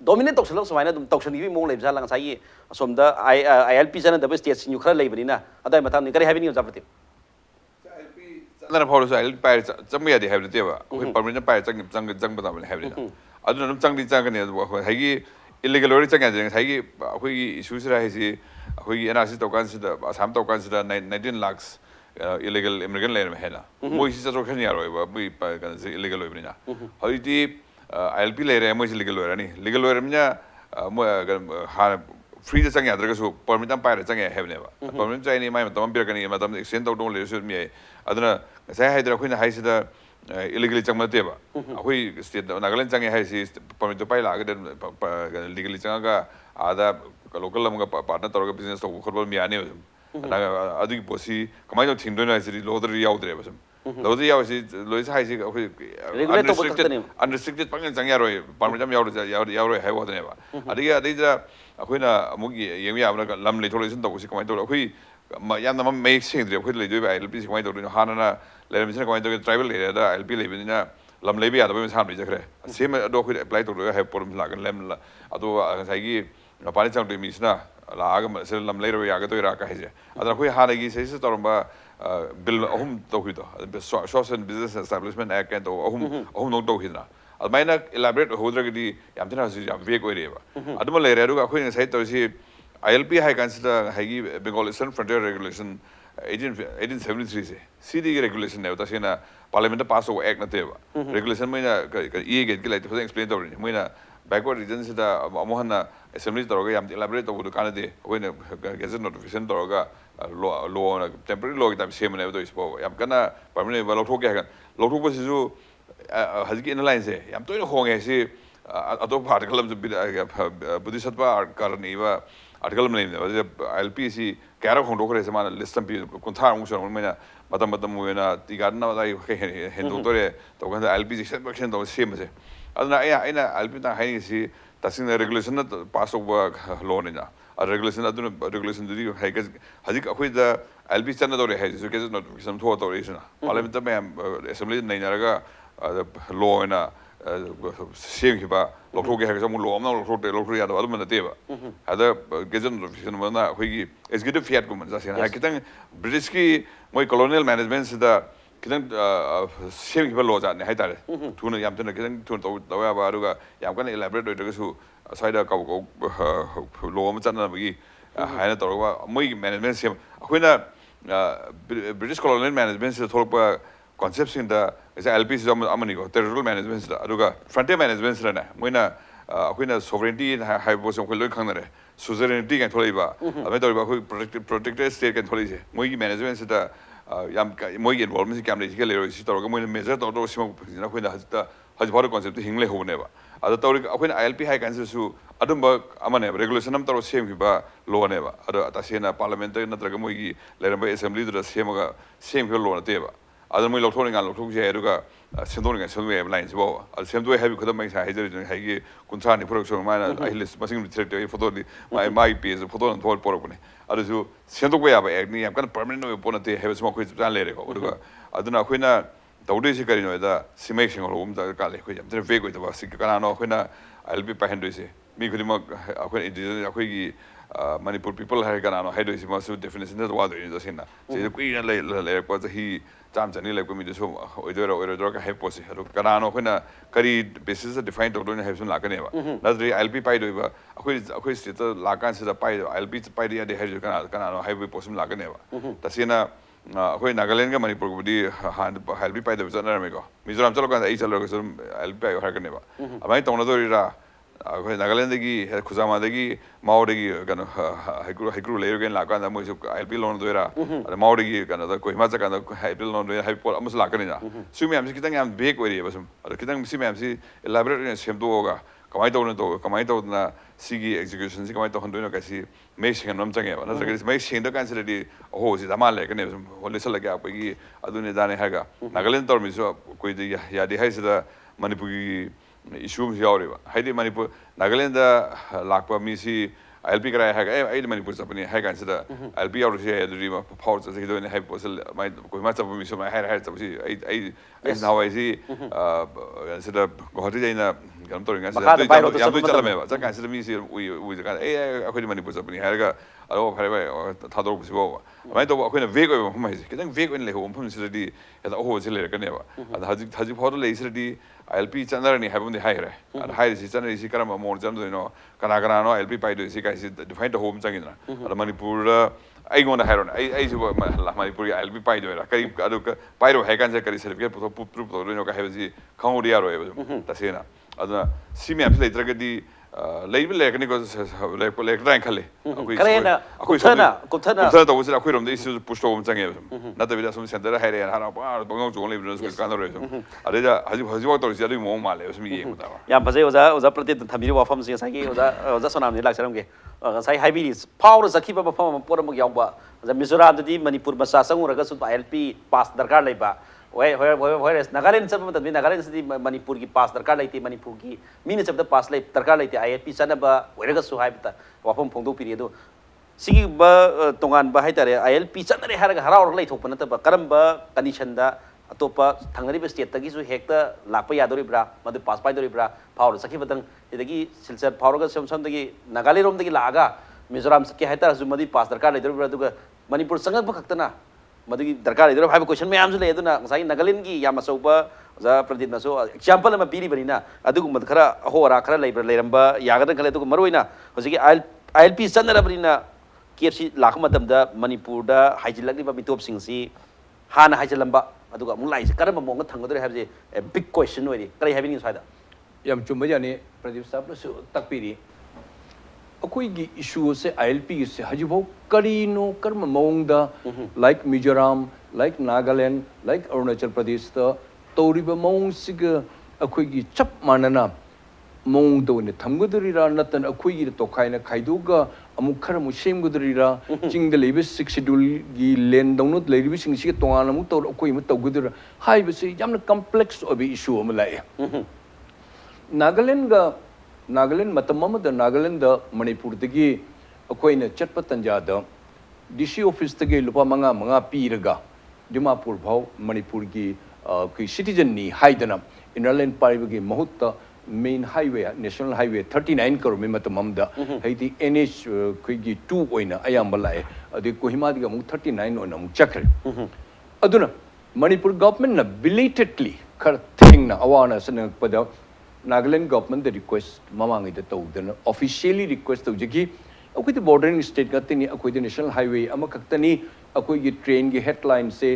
dominate toksal so waina dum toksan gi mo lei ja lang sai som da ILP jana da state sin khara lei bani na adai matham ni kare having you zapati ILP na pholo sa ILP pai chamya de have de ba we permanent pai chang ba da have de adu num chang di chang ne hai gi illegal ori chang ya hai gi khoi gi issues ra hai si khoi gi NRC tokan si da Assam tokan si da 19 lakhs illegal immigrant layer hena moi si so khani aro ba moi illegal loy bina hoiti ILP layer moi si legal loyer ni legal loyer nya mo ha free de chang ya dra so permit am pai ra chang ya have ne ba permit chai ni mai matam bir kani matam extend to le so mi aduna sai hai dra khoina hai si da illegally chang ma te ba khoi state Nagaland chang ya hai si permit to pai la ga legally chang ga ada local lam ga partner tor ga business to khobal mi ane adu ki posi kamai no thim do na si lo dri yaw dre basam lo dri yaw si lo is hai si unrestricted pang chang ya roi permit jam yaw roi hai wa ne ba adi ja akhoi amuk yeng ya na lam le thole sin to si kamai to akhoi yam na make sing dre akhoi le doi ba LP si kamai to hanana le mi sin kamai to tribal area da LP le bi na lam le bi ya da ba sam ri ja khre same do akhoi apply to have problem la kan lem la adu sai gi pani chang de mi sna la aga sel lam later ya ga to ira ka he adra khoi ha gi se torba bill ahum to hui to shops and business establishment act and ahum no to hina admaina elaborate hodra gi yam thina si yam ve ko re ba aduma le re ru ga khoi sai to si ILP hai consider hai gi Bengal Eastern Frontier Regulation 1873 se CD regulation ne ta sena parliament pass over act na te ba regulation maina e get gi like to explain to ni maina backward regions da amohana assembly to ga yam elaborate to kana de hoina gazette notification to ga law temporary law ta same ne to ispo yam kana permanent ba lo thok ga lo thok ba si ju haji in line se yam to ho nge si ato article am buddhisatwa karani ba article me ILP si kara khong dokre se mana list am kun tha mu shon mena matam muena tigarna dai hen doktore to ga ILP section to same se aduna aina ILP ta hai si tasing regulation na pass over law ne na regulation aduna regulation dudi hai hazik akhoi da LP chana dore hai so gazette notification tho to resna parliament me assembly nei naraga law na sem hiba lokro ge ha ga mu law na lokro ya da adum na teba ada gazette notification na akhoi gi executive fiat ko man sa sen ha kitang British ki moi colonial management se da kitang sem hiba law ja ne hai tare thuna yam tana kitang thun to ya ba aduga yam kan elaborate oi da su saida ka law ma chana gi haina to wa moi management sem akhoi na British colonial management se thorpa concepts in the LP is amani go territorial management aduga frontier management na moina akhoi sovereignty hai bo som khoi khang na re suzerainty kan tholi ba ame to ba khoi protected state kan tholi se moi gi management se da yam moi gi involvement se kam le ke le ro si to ga moina measure to sim na khoi na hajta haj bhar concept hingle ho ne ba ada to akhoi ILP hai kan su adum ba amane regulation am to sem gi ba law ne ba ada ta se na parliament na tra ga moi gi le ba assembly da sem ga sem gi law na te ba ada moi lokthoni ngan lokthok je aduga sendoni ngan sendoi ab line bo ada sendoi habi khadam mai sa hajer haigi kuncha ni production ma na ahlis masing direct e photo ni my page photo on thol por pone ada su sendok ba ba ek ni yam kan permanent no pona te have some khoi chan le re ko aduga aduna khoina tawde si kari no da simai sing ro um da ka le khoi jam tre ve ko da ba sik kana no khoina I'll pa handoi se mi khodi ma akhoi indigenous akhoi gi Manipur people hai kana no hai do si ma su definition da wa do ni da sina se ku ina le ko da hi jam chani le ko mi so oidora ka hai posi ro kana no khoina kari basis define to do ne have sun la ka ne ba na dri LP pai do ba akhoi state la kan se da pai LP pai dia de hai kana no hai posim la ka ne ba ta sina akhoi Nagaland ga Manipur ko di han LP pai do jana me ko Mizoram chalo kan ai chalo ko LP pai ha ka ne ba amai tong na do ri ra akhoi Nagaland gi khuzama gi Mao gi kana haikru layer gen la kan mo so LP loan do ra Mao gi kana da koi ma cha kana LP loan do hai por amus la kan na sumi am si kitang am big ori ba sum kitang si am si elaborate sem do ga kamai to na sigi execution si kamai to hondo no ka si me sing nam chang ba na sa me sing da kan se di ho si da ma le kan ne sum ho le sa la ga pa gi adu ne da ne ha ga Nagaland tor mi so koi di ya di hai se da Manipur gi issue mi yaw re ba hai di Manipur Nagaland da lakpa mi si LP kara ha ga ai Manipur sa pani ha kan se da LP yaw ri ya di ma power sa se do ne hai po sel mai koi ma sa mi so mai ha sa si ai na wa si se da gohati dai na gam to ringa se ya do chala me ba sa kan se mi si ui ka ai akhoi Manipur sa pani ha ga aro phare ba tha do si bo mai to akhoi na ve ko ma mai si kitang ve ko le ho phum si di ya da ho se le ka ne ba haji photo le si di LP channel ni habum de hai re hai si channel si karam mo jam do no kana no LP pai do si kai si define the home changin na Manipur ai gona hai ron ai si Manipur LP pai do ra kai adu pai ro hai kan se kari certificate proof do no ka hai si khang odi ro e ta se na aduna si me am le tra ga di level le kani ko le rank khale akoi kuthana to usira akoi rom de isu push om change na ta vida sum center hai re ha ba bang jong le bro kan ro are ja haji to ri mo ma le sum ye muta ya bajai oza pratit thamiri wafam sing sai gi oza sonam ni lak saram ge sai hai bi power zakhi ba pham por mo yaw ba oza Mizoram di Manipur ba sa sangu ra ga su LP pass darkar lai ba Nagaland सब मतलब Nagaland से Manipur की पास दरकार लेती Manipur की मीने सब पास ले दरकार लेती ILP sana ba वैरगा सुहाय बता वापम फोंदो पीरियड दो सिगी बा तोंगान बा हाइतारे ILP sana रे हारगा हराव लै थोपन त करम बा कंडीशन दा अतोपा थांगरी बे स्टेट तगी सु हेक्ता लापा यादोरी ब्रा मदु पास पाइ दोरी ब्रा पावर सखी बतंग इदगी सिलसर पावरगा सम सम दगी Nagaland रोम दगी लागा Mizoram के हाइता सु मदि पास दरकार लेदोरी ब्रा दुगा Manipur संग बखतना मदगी दरकार लेदोर हाइब क्वेश्चन में आमसु लेदुना ngसाई Nagaland की याम असौबा जा प्रदीप नसो एग्जांपल अमा पीरी बनिना अदुगुम खरा अहोरा खरा लेरंबा यागदन खले दुगु मरोइना होजिकी ILP चनरबनिना KFC लाख मतमदा मणिपुर दा हाइजिलगलिबा मिटोप सिंगसी हाना हाइजलंबा अदुगा मु लाइसे करम मोंग थंगदरे हाबजे बिग क्वेश्चन ओइरी करै हाबिनि साइदा यम चुमबजाने प्रदीप साहब सु तकपीरी अखोई इशू से ILP से हजिबो करीनो कर्म मौंगदा like Mizoram like Nagaland like Arunachal Pradesh तौरीबा मौंग सिग अखोई चप मानना मौंग दोने थमगदरीरा नतन अखोई तोखाइना खाइदोगा अमुक खर मुसेमगदरीरा चिंग लेबे 6 शेड्यूल गी लेन दौनो लेबे सिंग सिग तोंगान अमुक तौर अखोई म तौगदर हाइबसे यामना कॉम्प्लेक्स ओबे इशू अम लाए नागालैंड मतम नागालैंड मणिपुर दगी ꯑꯩꯈꯣꯏꯅ ꯆꯠꯄ ꯇꯟꯖꯥꯗ DC office-ꯇꯒꯤ ꯂꯨꯄꯥ ꯃꯉꯥ ꯄꯤꯔꯒ ꯗꯤꯃꯥꯄꯨꯔ ꯐꯥꯎ ꯃꯅꯤꯄꯨꯔꯒꯤ ꯑꯩꯈꯣꯏ ꯁꯤꯇꯤꯖꯟꯅꯤ ꯍꯥꯏꯗꯅ ꯏꯟꯅꯔ ꯂꯥꯏꯟ ꯄꯥꯏꯕꯒꯤ ꯃꯍꯨꯠꯇ ꯃꯦꯟ ꯍꯥꯏꯋꯦ ꯅꯦꯁꯅꯦꯜ ꯍꯥꯏꯋꯦ 39 ꯀꯧꯔꯝꯃꯤ ꯃꯇꯝ ꯑꯃꯗ ꯍꯥꯏꯗꯤ NH ꯑꯩꯈꯣꯏꯒꯤ 2 ꯑꯣꯏꯅ ꯑꯌꯥꯝꯕ ꯂꯥꯛꯑꯦ ꯑꯗꯩ ꯀꯣꯍꯤꯃꯥꯗꯒꯤ ꯑꯃꯨꯛ 39 ꯑꯣꯏꯅ ꯑꯃꯨꯛ ꯆꯠꯈ꯭ꯔꯦ ꯑꯗꯨꯅ Manipur ꯒꯚꯔꯟꯃꯦꯟꯠꯅ belatedly khara thengna awana sanakpada Nagaland government the request mamangida tawdana officially request tawjigi akoi the bordering state gatini akoi the national highway amakaktani akoi gi train gi headline se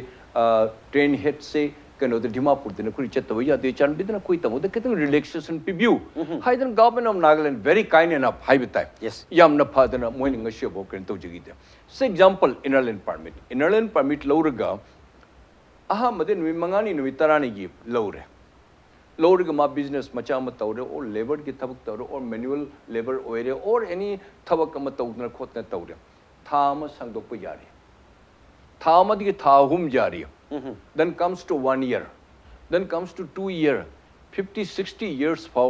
train head se kano the Dimapur the kuri chatwa ya de chan bidna koi tamu the ketang relaxation review haidan government of Nagaland very kind enough haibitai Yes. yamna phadana moining a shebo kan tawjigi de say example inland permit lawraga aha made numi mangani numi tarani gi lawre lawre ma business macha ma tawre or labor ki thabak tawre or manual labor oire or any thabak ma tawdna khotna tawre tha ma sangdok pa yari tha ma di tha hum jari then comes to 1 year then comes to 2 year 50-60 years for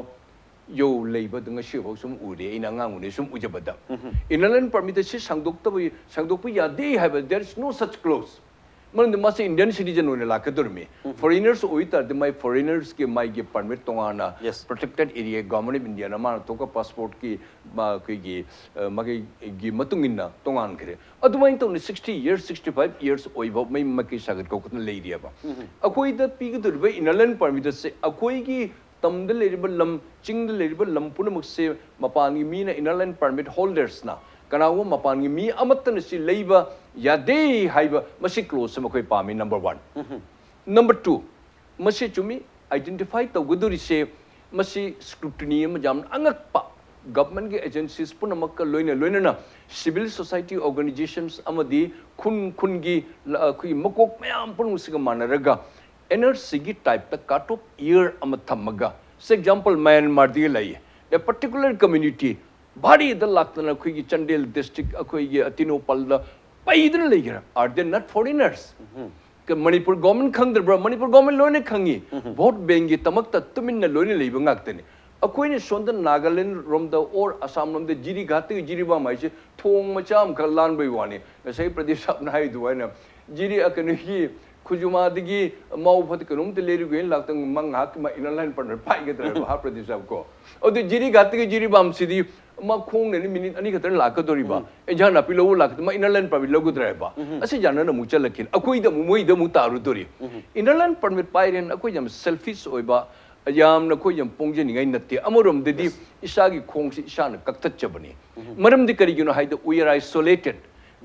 yo labor dunga shibo sum ure ina ngang une sum ujabada inland permit si sangdok pa yade have there is no such clause man the mas Indian citizen one la kadurmi foreigners oita the my foreigners ke my ge permit tongana Yes. protected area government of India na ma to ka passport ki ma gi magi gi matunginna tongan kre adumai to 60 years 65 years oiba mai maki sagat ko kutna lei ria ba akoi da pi gi durbe inland permit se akoi gi tamda leriba lam chingda leriba lam punamuk se mapan gi mina inland permit holders na kanawo mapan gi mi amattana si leiba yade haiba masi close sama koi pami number 1 number 2 masi chumi identify tawguduri se masi scrutiny ma jam angak pa government ge agencies punamak loina na civil society organizations amadi khun gi kui makok mayam pun siga manaraga NRC gi type ta cut off year amathamaga for example Myanmar di lai a particular community bari the laktana kui Chandel district akoi gi Atinopal da paidra legira are they not foreigners Manipur government khangdra bro Manipur government loine khangi vote bengi tamakta tuminna loine leiba ngaktani akoi ne sonda Nagaland rom da or Assam rom da jiri gati jiri ba mai se thong macham khalan bai wani sai Pradip sab na hai duaina jiri akani hi khujuma digi mau phat kanum te leri gen laktang mang hak ma inline partner pai ge tra ha Pradip sab ko ode jiri gati ge jiri bam sidi ma khong ne minute ani khatar la ka dori ba e jana pi lo la ma inland permit lo gudra ba ase jana na mu chalakin akoi da mu moi da mu taru dori inland permit pai ren akoi jam selfish oi ba yam na koi jam pongje ni ngai natte amorom de di isagi khong si isa na kaktat chabani maram di kari gino haida we are isolated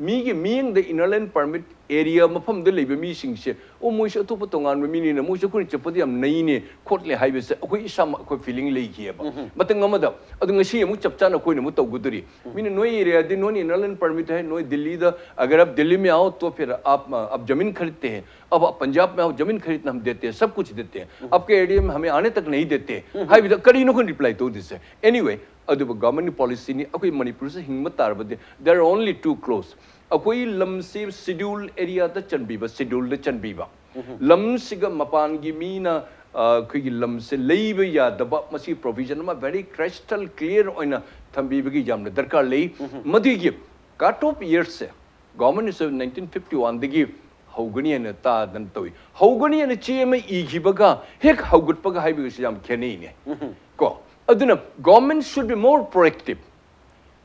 migi ming the inland permit area mafam de lebe mi sing se o moi se to patongan mi ni na moi se kun chapodi am nei ne khotle haibe se akoi isam akoi feeling lei ki ba matang amada adu ngasi amu chapcha na koi na mu tawguduri min noi area de non inland permit hai noi delhi da agar आप दिल्ली में आओ तो फिर आप जमीन खरीदते हैं अब आप पंजाब में आओ जमीन खरीदना हम देते हैं सब कुछ देते हैं आपके एरिया में हमें आने तक नहीं देते हाई विद कड़ी नो रिप्लाई तो दिस एनीवे अदुब गवर्नमेंट पॉलिसी नि अकोई मणिपुर से हिंगमत तारबदे देयर आर ओनली 2 क्लोज अकोई लम से शेड्यूल एरिया द चनबीबा शेड्यूल द चनबीबा लम सिग मपान गी मीना अखोई लम से लेब या दबा मसी प्रोविजन मा वेरी क्रिस्टल क्लियर ओइना थंबीबगी जामने दरकार लेई मदिगी कट ऑफ इयर्स से गवर्नमेंट से 1951 दगी हौगनी न ता दन तोई हौगनी न चे में इगिबगा हेक हौगुटपगा हाइबि सियाम खेनेई ने को अदुना government should be more proactive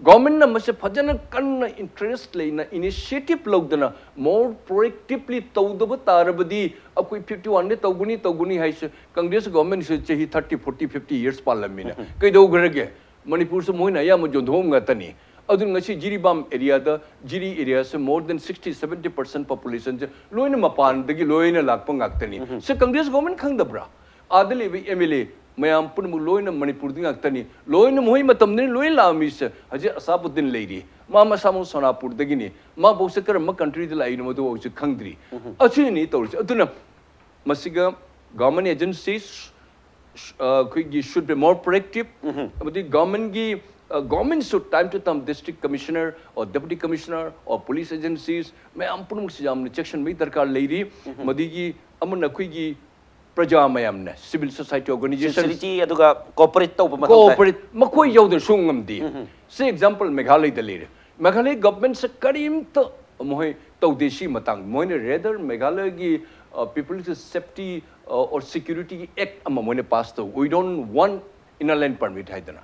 government न मसे फजन कन्न इंटरेस्ट लेना इनिशिएटिव लौदना मोर प्रोएक्टिवली तौदब तारबदी अकोई 51 ने तौगुनी हाइसे कांग्रेस गवर्नमेंट से चही 30 40 50 इयर्स पार्लियामेंट कइदौ गरगे मणिपुर से मोइना या म जोंधोम गतनी अदुन ngasi jiribam area da jiri area se more than 60-70% population je loina mapan dagi loina lakpa ngaktani se congress government khangdabra adale bi mla mayam punmu loina manipur ding ngaktani loina moi matam ne loi lami se haje asabuddin leiri ma samu sonapur dagi ni ma bose kar ma country de lai no do se khangdri achi ni tawri aduna masiga government agencies should be more proactive but the government should time to time district commissioner or deputy commissioner or police agencies मैं अम्पुन सिजाम ने section में दरकार ले रही मदीगी अमन नकुई की प्रजा में हमने civil society organization society अदुगा corporate तो corporate मकोई याउदर सुंगम दी से example मेघालय दले Meghalaya government se karimta moy tawdeshi matang moine rather Meghalaya gi people's safety or security act ama moine pass to we don't want inland permit haidana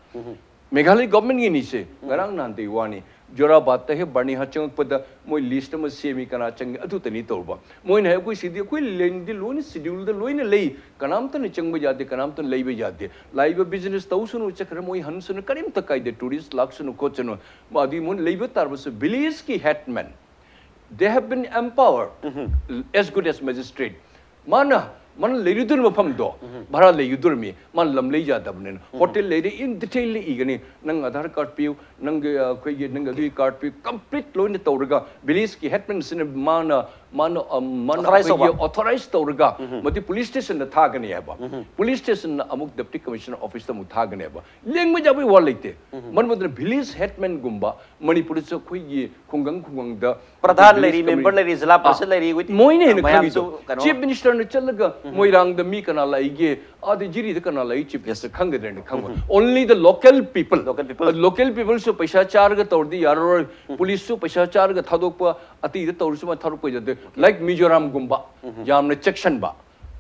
Meghalaya government gi ni se garang nan de wani jora bat he barni ha chang pada moi list ma semi kana chang atu tani torba moine ha koi sidi koi len di loin schedule de loin lei kanam tan chang ba jate kanam tan lei ba jate live business tausunu chakra moi hansun karim takai de tourist laksunu kochano madi mon leiba tarbus village ki hetman they have been empowered as good as magistrate mana man leirudur mafam do bhara leirudur mi man lam lei ja dabnen hotel leide in detail le igani nang aadhar card piu nang khoi ge nang adi card piu complete loin tawraga village ki hetman sin mana authorized tawraga mati police station na thagani haba police station na amuk deputy commissioner office ta mu thagani haba leng ma jabai wal leite man modna village hetman gumba manipur cha khoi ge khungang da pradhan leri member leri zila parshad leri with moine ne khagi chief minister ne chalaga moirang da mi kana laige adi jiri da kana lai chief minister khangde ne khang only the local people so paisa char ga tordi yaro police so paisa char ga thadokpa ati da tor suma tharuk jade like Mizoram gumba jamna section ba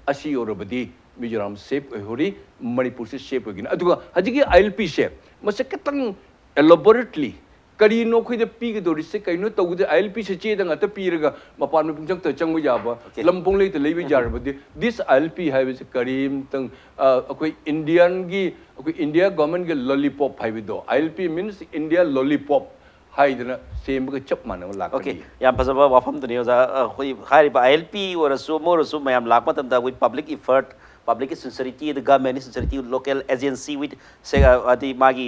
asi orobadi Mizoram safe hori Manipur se safe ogin aduga hajigi ILP shape mase ketang elaborately kari no khoi de pi ga dori se kaino tawde ILP se che da ngata piraga mapan mi pungchang ta changmu jaba lampong le te leibi jar badi this ILP have is karim tang akoi India government ge lollipop haibido ILP means India lollipop haidna same ga chap manam lak okay yam phasaba wafam dani oza khoi khai ba ILP or so more so mayam lak matam da with public effort public sincerity the government sincerity local agency with say adi magi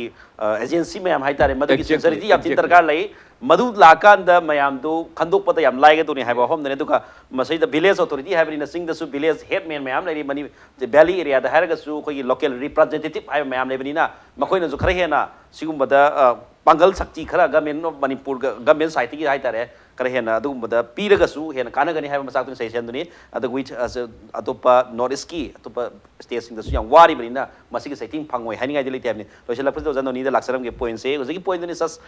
agency mayam haitare madu ki sincerity yam tin darkar lai madu lakan da mayam do khandok pata yam lai ga to ni haiba hom dane duka masai da village authority having in sing the su village headman mayam lai mani the valley area da haraga su khoi local representative haiba mayam lai bani na makoi na ju khare hena sigum bada Pangal Sakti Kara Government of Manipur government site ki haitare kare hena adugumada piraga su hena kana gani haiba masak tun session duni adu which as atopa north ki atopa state sing da su yang wari bani na masigi setting phangoi haninga dili tabni loisala president janoni da laksaram ge point se uji point duni sas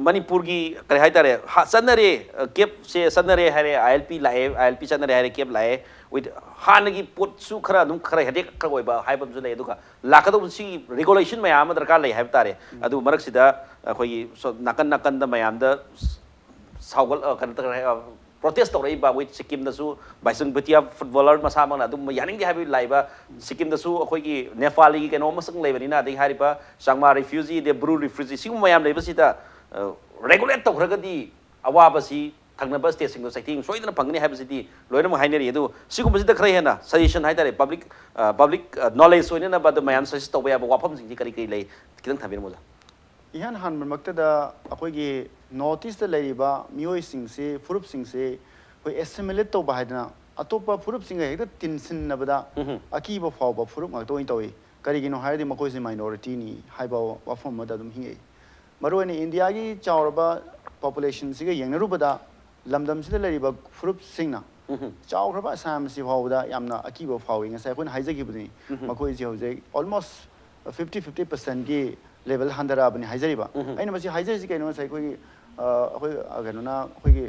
Manipur gi kare haitare sanare kep se sanare hare ILP sanare hare kep lae with hanagi pot su khara dum khara hade khoi ba haibam su lai duka lakado si regulation mayam darkar lai haib tare adu marak sida khoi so nakan da mayam da saugal kan ta protest tor ba with Sikkim da su baisung betia footballer masa mang na dum yaning di habi lai ba Sikkim da su khoi gi Nepali gi keno masang lai bani na dei hari ba sangma refugee de bru refugee si mayam lai ba sida regulate tor ga di awa ba si thangna ba state single setting soidana phangni habi sidi loina ma haineri edu sigum sida khare hena suggestion haitare public knowledge soina na ba da mayam suggest to ba wafam sing kari kari lai kitang thabir moja ihan han makta da akoi gi notice da lai ba mioi sing se furup sing se koi assimilate to ba haidana atopa furup sing ga hekta tinsin na bada aki ba faw ba furup ngak to in toy kari gi no haidi makoi se minority ni haiba wafam ma da dum hinge maro ni India gi chawraba population siga yengnaru bada lamdam sida lariba furup singna chaw khaba sam si phawda yamna akiba phawing ngasai khon haijagi buni makoi ji hoje almost 50% gi level handara bani haijari ba aina masi haijari si kaino sai koi akoi agano na akoi gi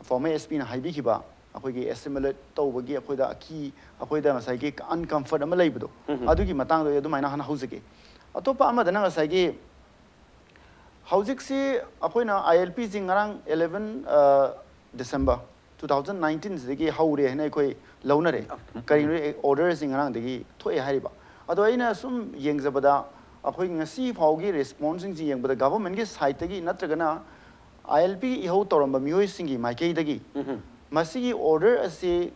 former SP na haibi khiba akoi gi assimilate tawbagi akoi da aki akoi da masai gi uncomfort ama leibdo adu gi matang do yadu maina han haujake atopa ama dana ngasai gi haujik si akoi na ILP jingarang 11 December 2019 sigi haure hena koi launare kari order singarang degi thoi hariba ado aina sum yengjabada akoi ngasi phaugi response sing yengbada government gi site gi natragana ILP ihau toramba mioi singi maikei dagi masigi order ase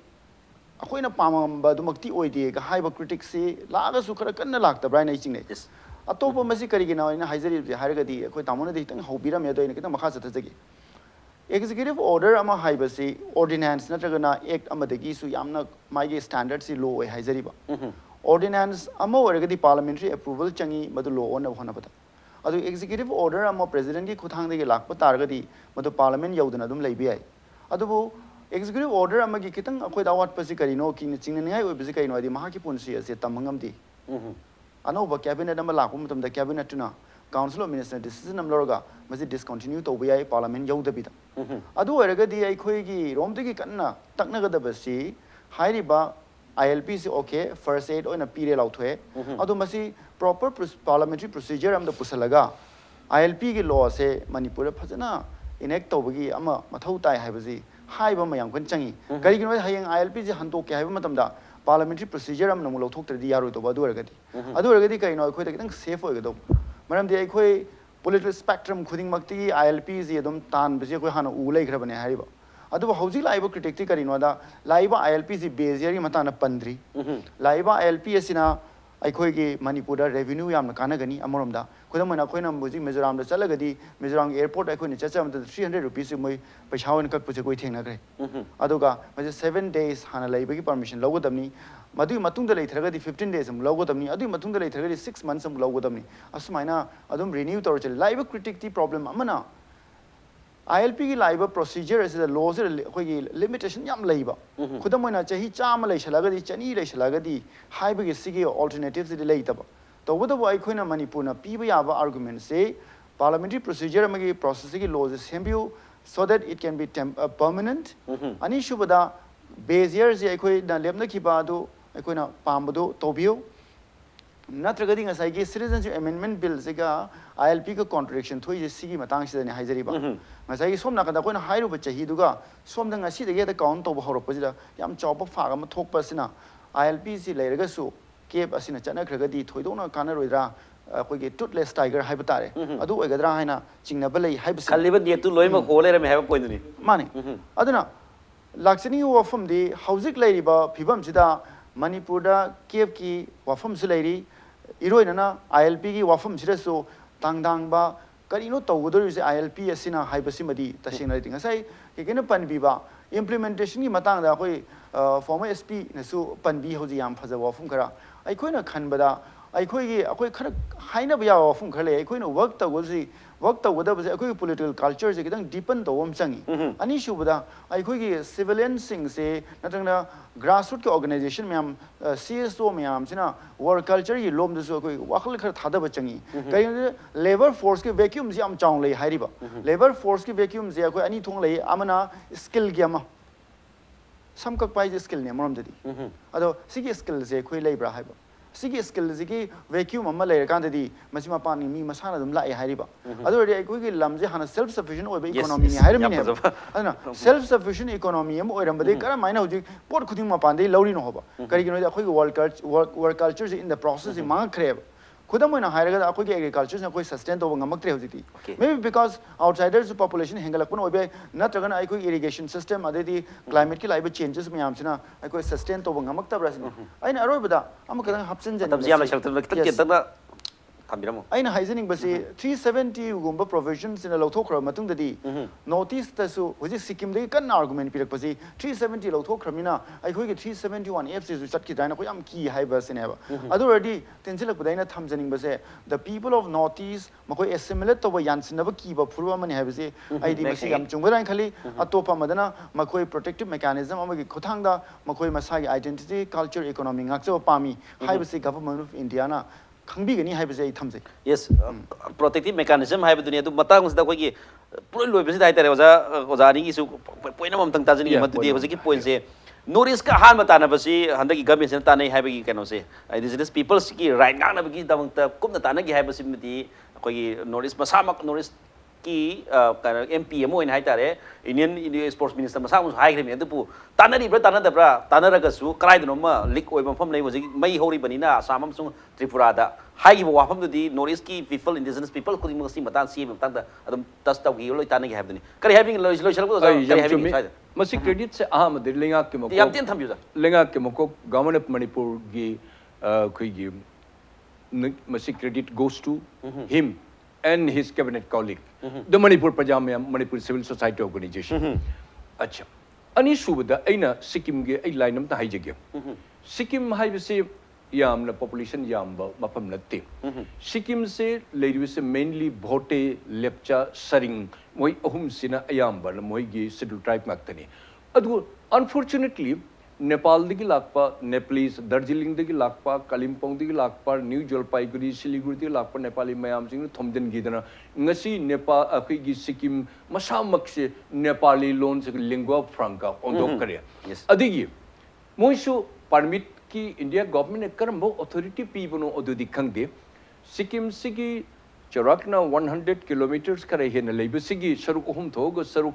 akoi na pamamba dumakti oide ga haiba critics se laga su khara kanna lakta brain ai chingne atopa masi kari gi na ina haijari haragadi akoi tamona de hitang haubira me do ina kita makha satjagi executive order ama haibasi ordinance natragana act amadagi su yamna maigi standard si law ai haijariba ordinance ama oragadi parliamentary approval changi madu law on hona bata adu executive order ama president gi khuthang degi lakpa taragadi madu parliament yaudana dum leibi ai adubu executive order ama gi kitang akoi dawat pasi karino ki chingna ngai oi bisi karino adi maha ki punsi ase tamangam di anoba cabinet ama lakum tam da cabinet tuna council of minister decision am lorga masi discontinue to bi parliament yaudabida adu eragadi aikhoigi romdagi kanna taknagadabasi hairiba ILP is okay first aid oina pire lauthwe adu masi proper parliamentary procedure am da pusalaga ILP gi law se manipur phajana enact tawbagi ama mathau tai haibaji haiba mayam kan changi kari gino hayang ILP ji hanto ke haiba matamda parliamentary procedure am namu lauthoktradi yaroi to adu eragadi kai no khoi da kitang safe oigado maram de khoi political spectrum khuding makti ILP ji adum tan bisi khoi hana u lai khrabane haiba adu hauji laiba critic ti karino da laiba ILP ji bezier matana pandri laiba ILP asina aikhoi gi manipur da revenue yamna kanagani amoromda khudamana khoina muji mizoram da chalagadi mizoram airport aikhoi ni chacham da 300 rupees moi paishawan kak puje koi thengna gre aduga maje 7 days hana laiba gi permission logodamni madui matungda leithragadi 15 days am logodamni adui matungda leithragadi 6 months am logodamni asumaina adum renew tor chal laiba critic ti problem amana ILP की live procedure ऐसे law से कोई limitation याम लाइबा खुदा मोना चाही चाम लाई छलागदी चनी लाई छलागदी HYBE के सिगे alternatives दि लाइतबा तो वो आई खोना मणिपुर ना पीब याबा आर्गुमेंट से पार्लियामेंट्री प्रोसीजर में की प्रोसेस की लॉ से सेम्बियो so that it can be permanent अनि शुबदा बेजियर जे आई खोई ना लेबना खिबा दो आई खोना पामबदो तोबियो नत्रगदी ngasai gi citizenship amendment bill sega ILP ka contradiction thoi je sigi matang sida ne haijari ba ngasai gi somna kada koina hairu ba chahi duga somda ngasi de da count to ba horop pasida yam chawpa pha ga ma thok pasina ILP si leiraga su kep asina chana khragadi thoidona kana roidra koi gi toothless tiger haiba tare adu oigadra haina chingna ba lei haiba khaliba ne tu loima khole re me haiba point ni mane aduna laksani wafam di hauzik leiriba phibam sida manipur da kep ki wafam su leiri इरोइनना ILP की वाफम सिरसो तांगदांगबा करिनो तौगदोरि से ILP असिना हाइबसिमदि तसिंगना तिंगसाई केकेन पनबिबा implementation की मतंग दा कोई farmer SP नसु पनबी होजि याम फजा वाफम खरा अइखोइना खनबदा अइखोइगी अखोइ खर हाइना बया वाफम खले अइखोइना वर्क तौगदबसे अखोइ पॉलिटिकल कल्चर से किदंग डीपन तौम चंगी अनि शुबदा अइखोइगी सिविलियन सिंग से नतंगना ग्रासरूट के ऑर्गेनाइजेशन मैम CSO मैम सिना वर्क कल्चर की लोम दसु अखोइ वाखल खर थादब चंगी करिन लेबर फोर्स के वैक्यूम से am चांग ले हाइरिबा लेबर फोर्स के वैक्यूम से अखोइ अनि थोंग ले आमना स्किल गियामा समकक पाइ स्किल ने मरम ददी अदो सिगी स्किल से अखोइ लेब्रा हाइबा सिगी स्किल जिकी वैक्यूम अम्मा लेरकांददी मसिमा पानी मी मसाना दम लाए हाइरिबा अदो रे अखोइ लमजे हाना सेल्फ सफिशिएंट ओबे इकोनॉमी ने हाइरमिने अदना सेल्फ सफिशिएंट इकोनॉमी अम ओइरमबदे करा माइना हुजि पोट खुदिंग मपांदे लौरी न होबा करिगिनो अखोइ work culture in the process मा क्रेब खुदम ओइना हाइरगा अखोइ एग्रीकल्चर से कोई सस्टेन तोब ngamaktre hojiti maybe because outsiders population hengalakpon obe natragana akhoi irrigation system adedi climate ki laiba changes myam sina akhoi sustain tob ngamaktabra sina aina aroibada amakadan hapsin jan tab jiam la shakta tak ke tak kambiramo aina haizening basi 370 gumba provisions in a lothokra matung dadi notice tasu hoji sikkim de kan argument pirak basi 370 lothokramina akhoi ki 371 fc su chat ki daina ko yam ki haiba sineba adu already tensilak budaina thamjaning base the people of northeast makoi assimilate to yansinaba ki ba phurwa mani haibase aidi basi yam chungbaran khali atopa madana makoi protective mechanism amagi khothang da makoi masagi identity culture economy ngakso pami haibase government of india na खंबीगनी हाइबसे आई थमजे यस protective mechanism हाइब दुनिया दु मतंग सदा कोई पुरै लोइबसे दाइ तारे ओजा नि किसु पोइन मम तंग ताजनी मतुदि होजे की पोइन से नोरिस का हान बताना बसी हंदकी गवर्नमेंट से तानै हाइबगी कैनो से इंडिजिनस पीपल्स की राइट गांग नबगी दमंगता कुमना तानगी हाइबसी मति कोई नोरिस मसामक नोरिस की MP अमो इन हाइतारे इंडियन स्पोर्ट्स मिनिस्टर मसामु हाइग्रेमी अदुपु तानरिब्रा तानदब्रा तानरगसु कराइदनोमा लीक ओइ मफम नै होजे मई होरि बनिना आसाम अमसुंग त्रिपुरा दा हाइगी वाफम दुदी नॉर्थ की पीपल इंडिजिनस पीपल खुदी मसी मतान सी मतान दा अदम टच तौगी लोइ तानगी हाइबदनी करि हाइबिंग लोइ छलको करि हाइबिंग साइड मसी क्रेडिट से अहम दे लेंगा के मको याम तीन थम्बिजा लेंगा के मको गवर्नमेंट ऑफ मणिपुर गी खुगी मसी credit goes to him and his cabinet colleague, the Manipur Pajama, Manipur Civil Society Organization. Acha. Ani Subada, Aina, Sikkim, a line of the Hijagi. Sikkim Hibasi Yam, the population Yamba, Mapam Nati. Sikkim say, ladies mainly Bote, Lepcha, Saring, Moi Ohum Sina Ayamba, Moigi, Sidul Tribe Mactani. Unfortunately, Nepal lakpa, Nepalese, Darjeeling lakpa, Kalimpong lakpa, New Jalpaiguri, Siliguri lakpa, Nepali mayam sing Thomden Gidana, Ngasi Nepal, Akigi Sikkim, Masamakse, Nepali loans lingua franca on the career. Yes. Adigi, Moishu permit ki India government a karambo authority people no odu dikangde, Sikkim Sigi, Charakna 100 kilometers Karahin, Labor Sigi, Saruk Hum Togo, Saruk.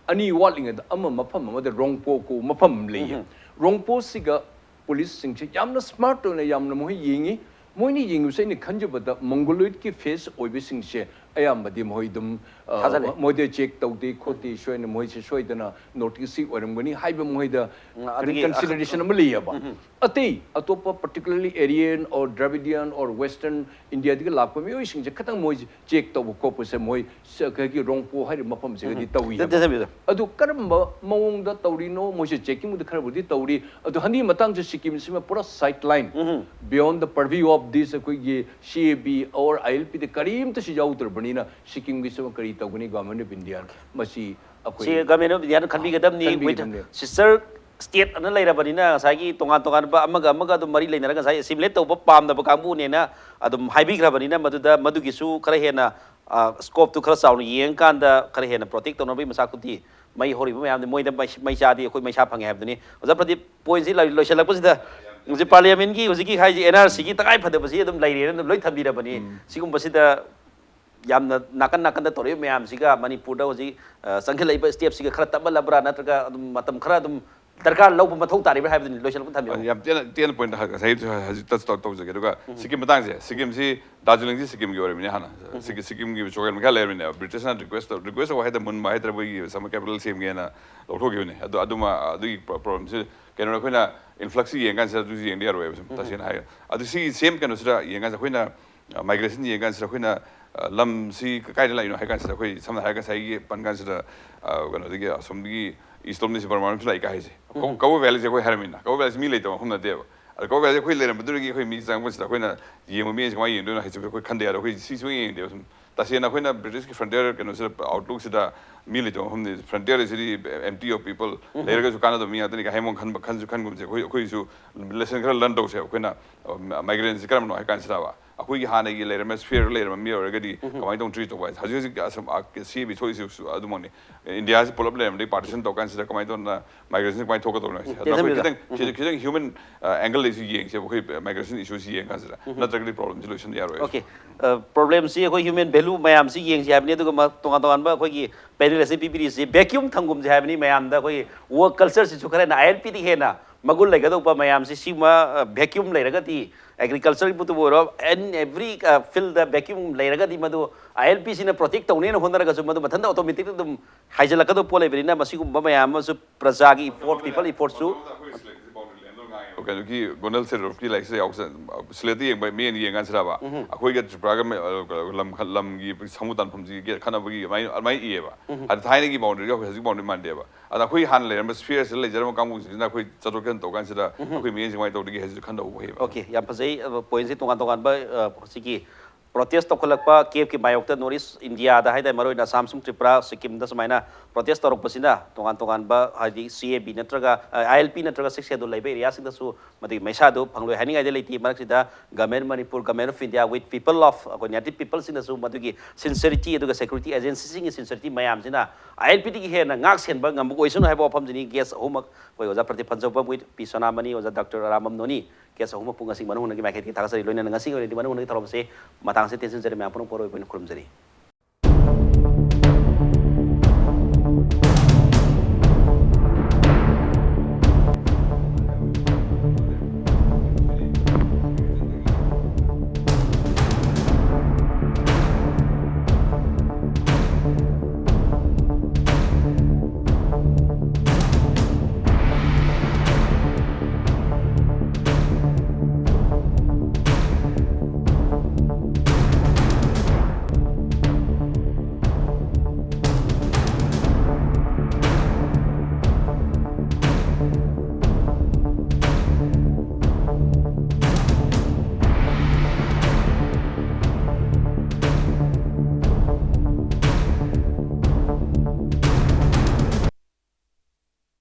Ani walling at Amma Mapam, the Rongpo, Mapam Lay. Rongpo Siga, police sing, Yamna smart on a Yamna Mohi Yingi, Moini Ying was saying Kanja, but the Mongoloid ki face or wishing share. I am but the Moidum Mode check out the Koti show and Moise Shoidana, notice or Muni Hyber Moida consideration of Malayaba. A tea, a topa particularly Aryan or Dravidian or Western India, the Lapami wishing the Katang Moise check over Copus and Moi Sakaki Rongpo had Mapam Tawi. Adu Karamba Mong the Taurino, Moise checking with the Karabudi Tauri, Adu Hani Matang Sikim Sima put a sight line beyond the purview of this Shebi or ILP the Karim to Shijauter. Seeking wisdom Karita Guni government of India. Masi government of India can be Gadamni with sister state and later Banina, Sagi, Tongan, Amaga, the Marine, similar to Palm, the Bacambunina, Adam Hibi Grabanina, Maduda, Madugisu, Karahena, scope to cross out Yankan, the Karahena, protect on Nobi Masakuti, my holy way, the Moida, my shadi, my shapang have the name. Was a pretty poison like Loshalapus. The parliament was a high NRC, the iPad was here, the lady, and the Lloyd Tabida, Sigum Basita. Yamna nakan the Tori Mayam Siga, Manipur, Sankala steps, Krataba Labra, Natraka, Matam Kradum, Tarka, Lobo Matota, ever have the local time. 10 point has touched out of the Sikkim Matangia, Sikkim sea, Darjeeling, Sikkim, Yorimana, Sikkim gives Chogan British request of had the Mumbai, some capital same Gana, Lotoguni, Aduma, the problems. Canada influxy and Gansa to the India waves, Tashin higher. At the sea, same kind of Yangaza migration, Yangaza Lam si Kkay Thokchom Hakan sa koi samna Hakan sa pangan sa gano dige somgi istom ni si Parman sa ikai si kawo valley sa koi haramina kawo valley mi leto humna deba kawo valley koi leram baduri koi mi sang sa koi na yemo mi sa koi yendo na hisi koi khande ara koi si swing yendo tasi na koi na British ki frontier kano sa outlook sa mi leto humne frontier is really empty of people later ka su Canada mi atani ka hemong khan su khan gum sa koi su lesson kara learn do sa koi na migrants karam no Hakan sa wa Akui Hanagi later, sphere later, mirror, Gadi, I don't treat the West. Has you got some see choice of Adumoni? India's problem, the partition tokens, the Command migration by Tokato. Human angle is migration issues, not really problem solution. Okay. Problem see human belu, Mayam seeing Yamni to Tongatonba, Hoki, Pedal CPC, vacuum Tangum, Javni, Mayam, the work culture, Sukaran, ILP Hena, Magul Lagadopa, Mayam, Sima, vacuum Lagati. Agriculture put the word and every fill the vacuum later the Madu ILP in a protect only and Honda Madu Matanda automatic them Hajalakado Poleverina Masiku Bamayama Prazagi 4 people efforts to Okay, Gonal said of like say Sleti by me and Yangansrava. A quick get program Lam Samutan from the get Kanabagi, my Eva. At tiny boundary of his boundary Mandeva. And a quick handler, and spheres, Jerome Camus, and a quick Satokan to consider who means my daughter has to kind of way. Okay, Yapase, Poinsi Tongan by Siki. Protest to Kolakpa, Cave Bayokta, Norris, India, the Haida Maro in Samsung Tripura, Sikkim, the Samana, protest or Opposina, Tonganba, Hadi, CAB, Natraga, ILP, Natraga, 6 year Liberia, the Su, Mati Mesado, Panglo, Hanning Identity, Marxida, Gamen, Manipur, Gamen of India, with people of native peoples in the Zoom, Matuki, sincerity, the security agency, sincerity, Mayamzina, ILP here, and Naxian, Bangam, we soon have opened the guest homework, was a Pradip Phanjoubam with Sonamani, was a Dr. Arambam Noni. Kesa huma punga sing Manung nagi makai kita kasari loina nasi orang di Manung nagi tarom se matang se tension jadi me apun poro ipun kurum jadi.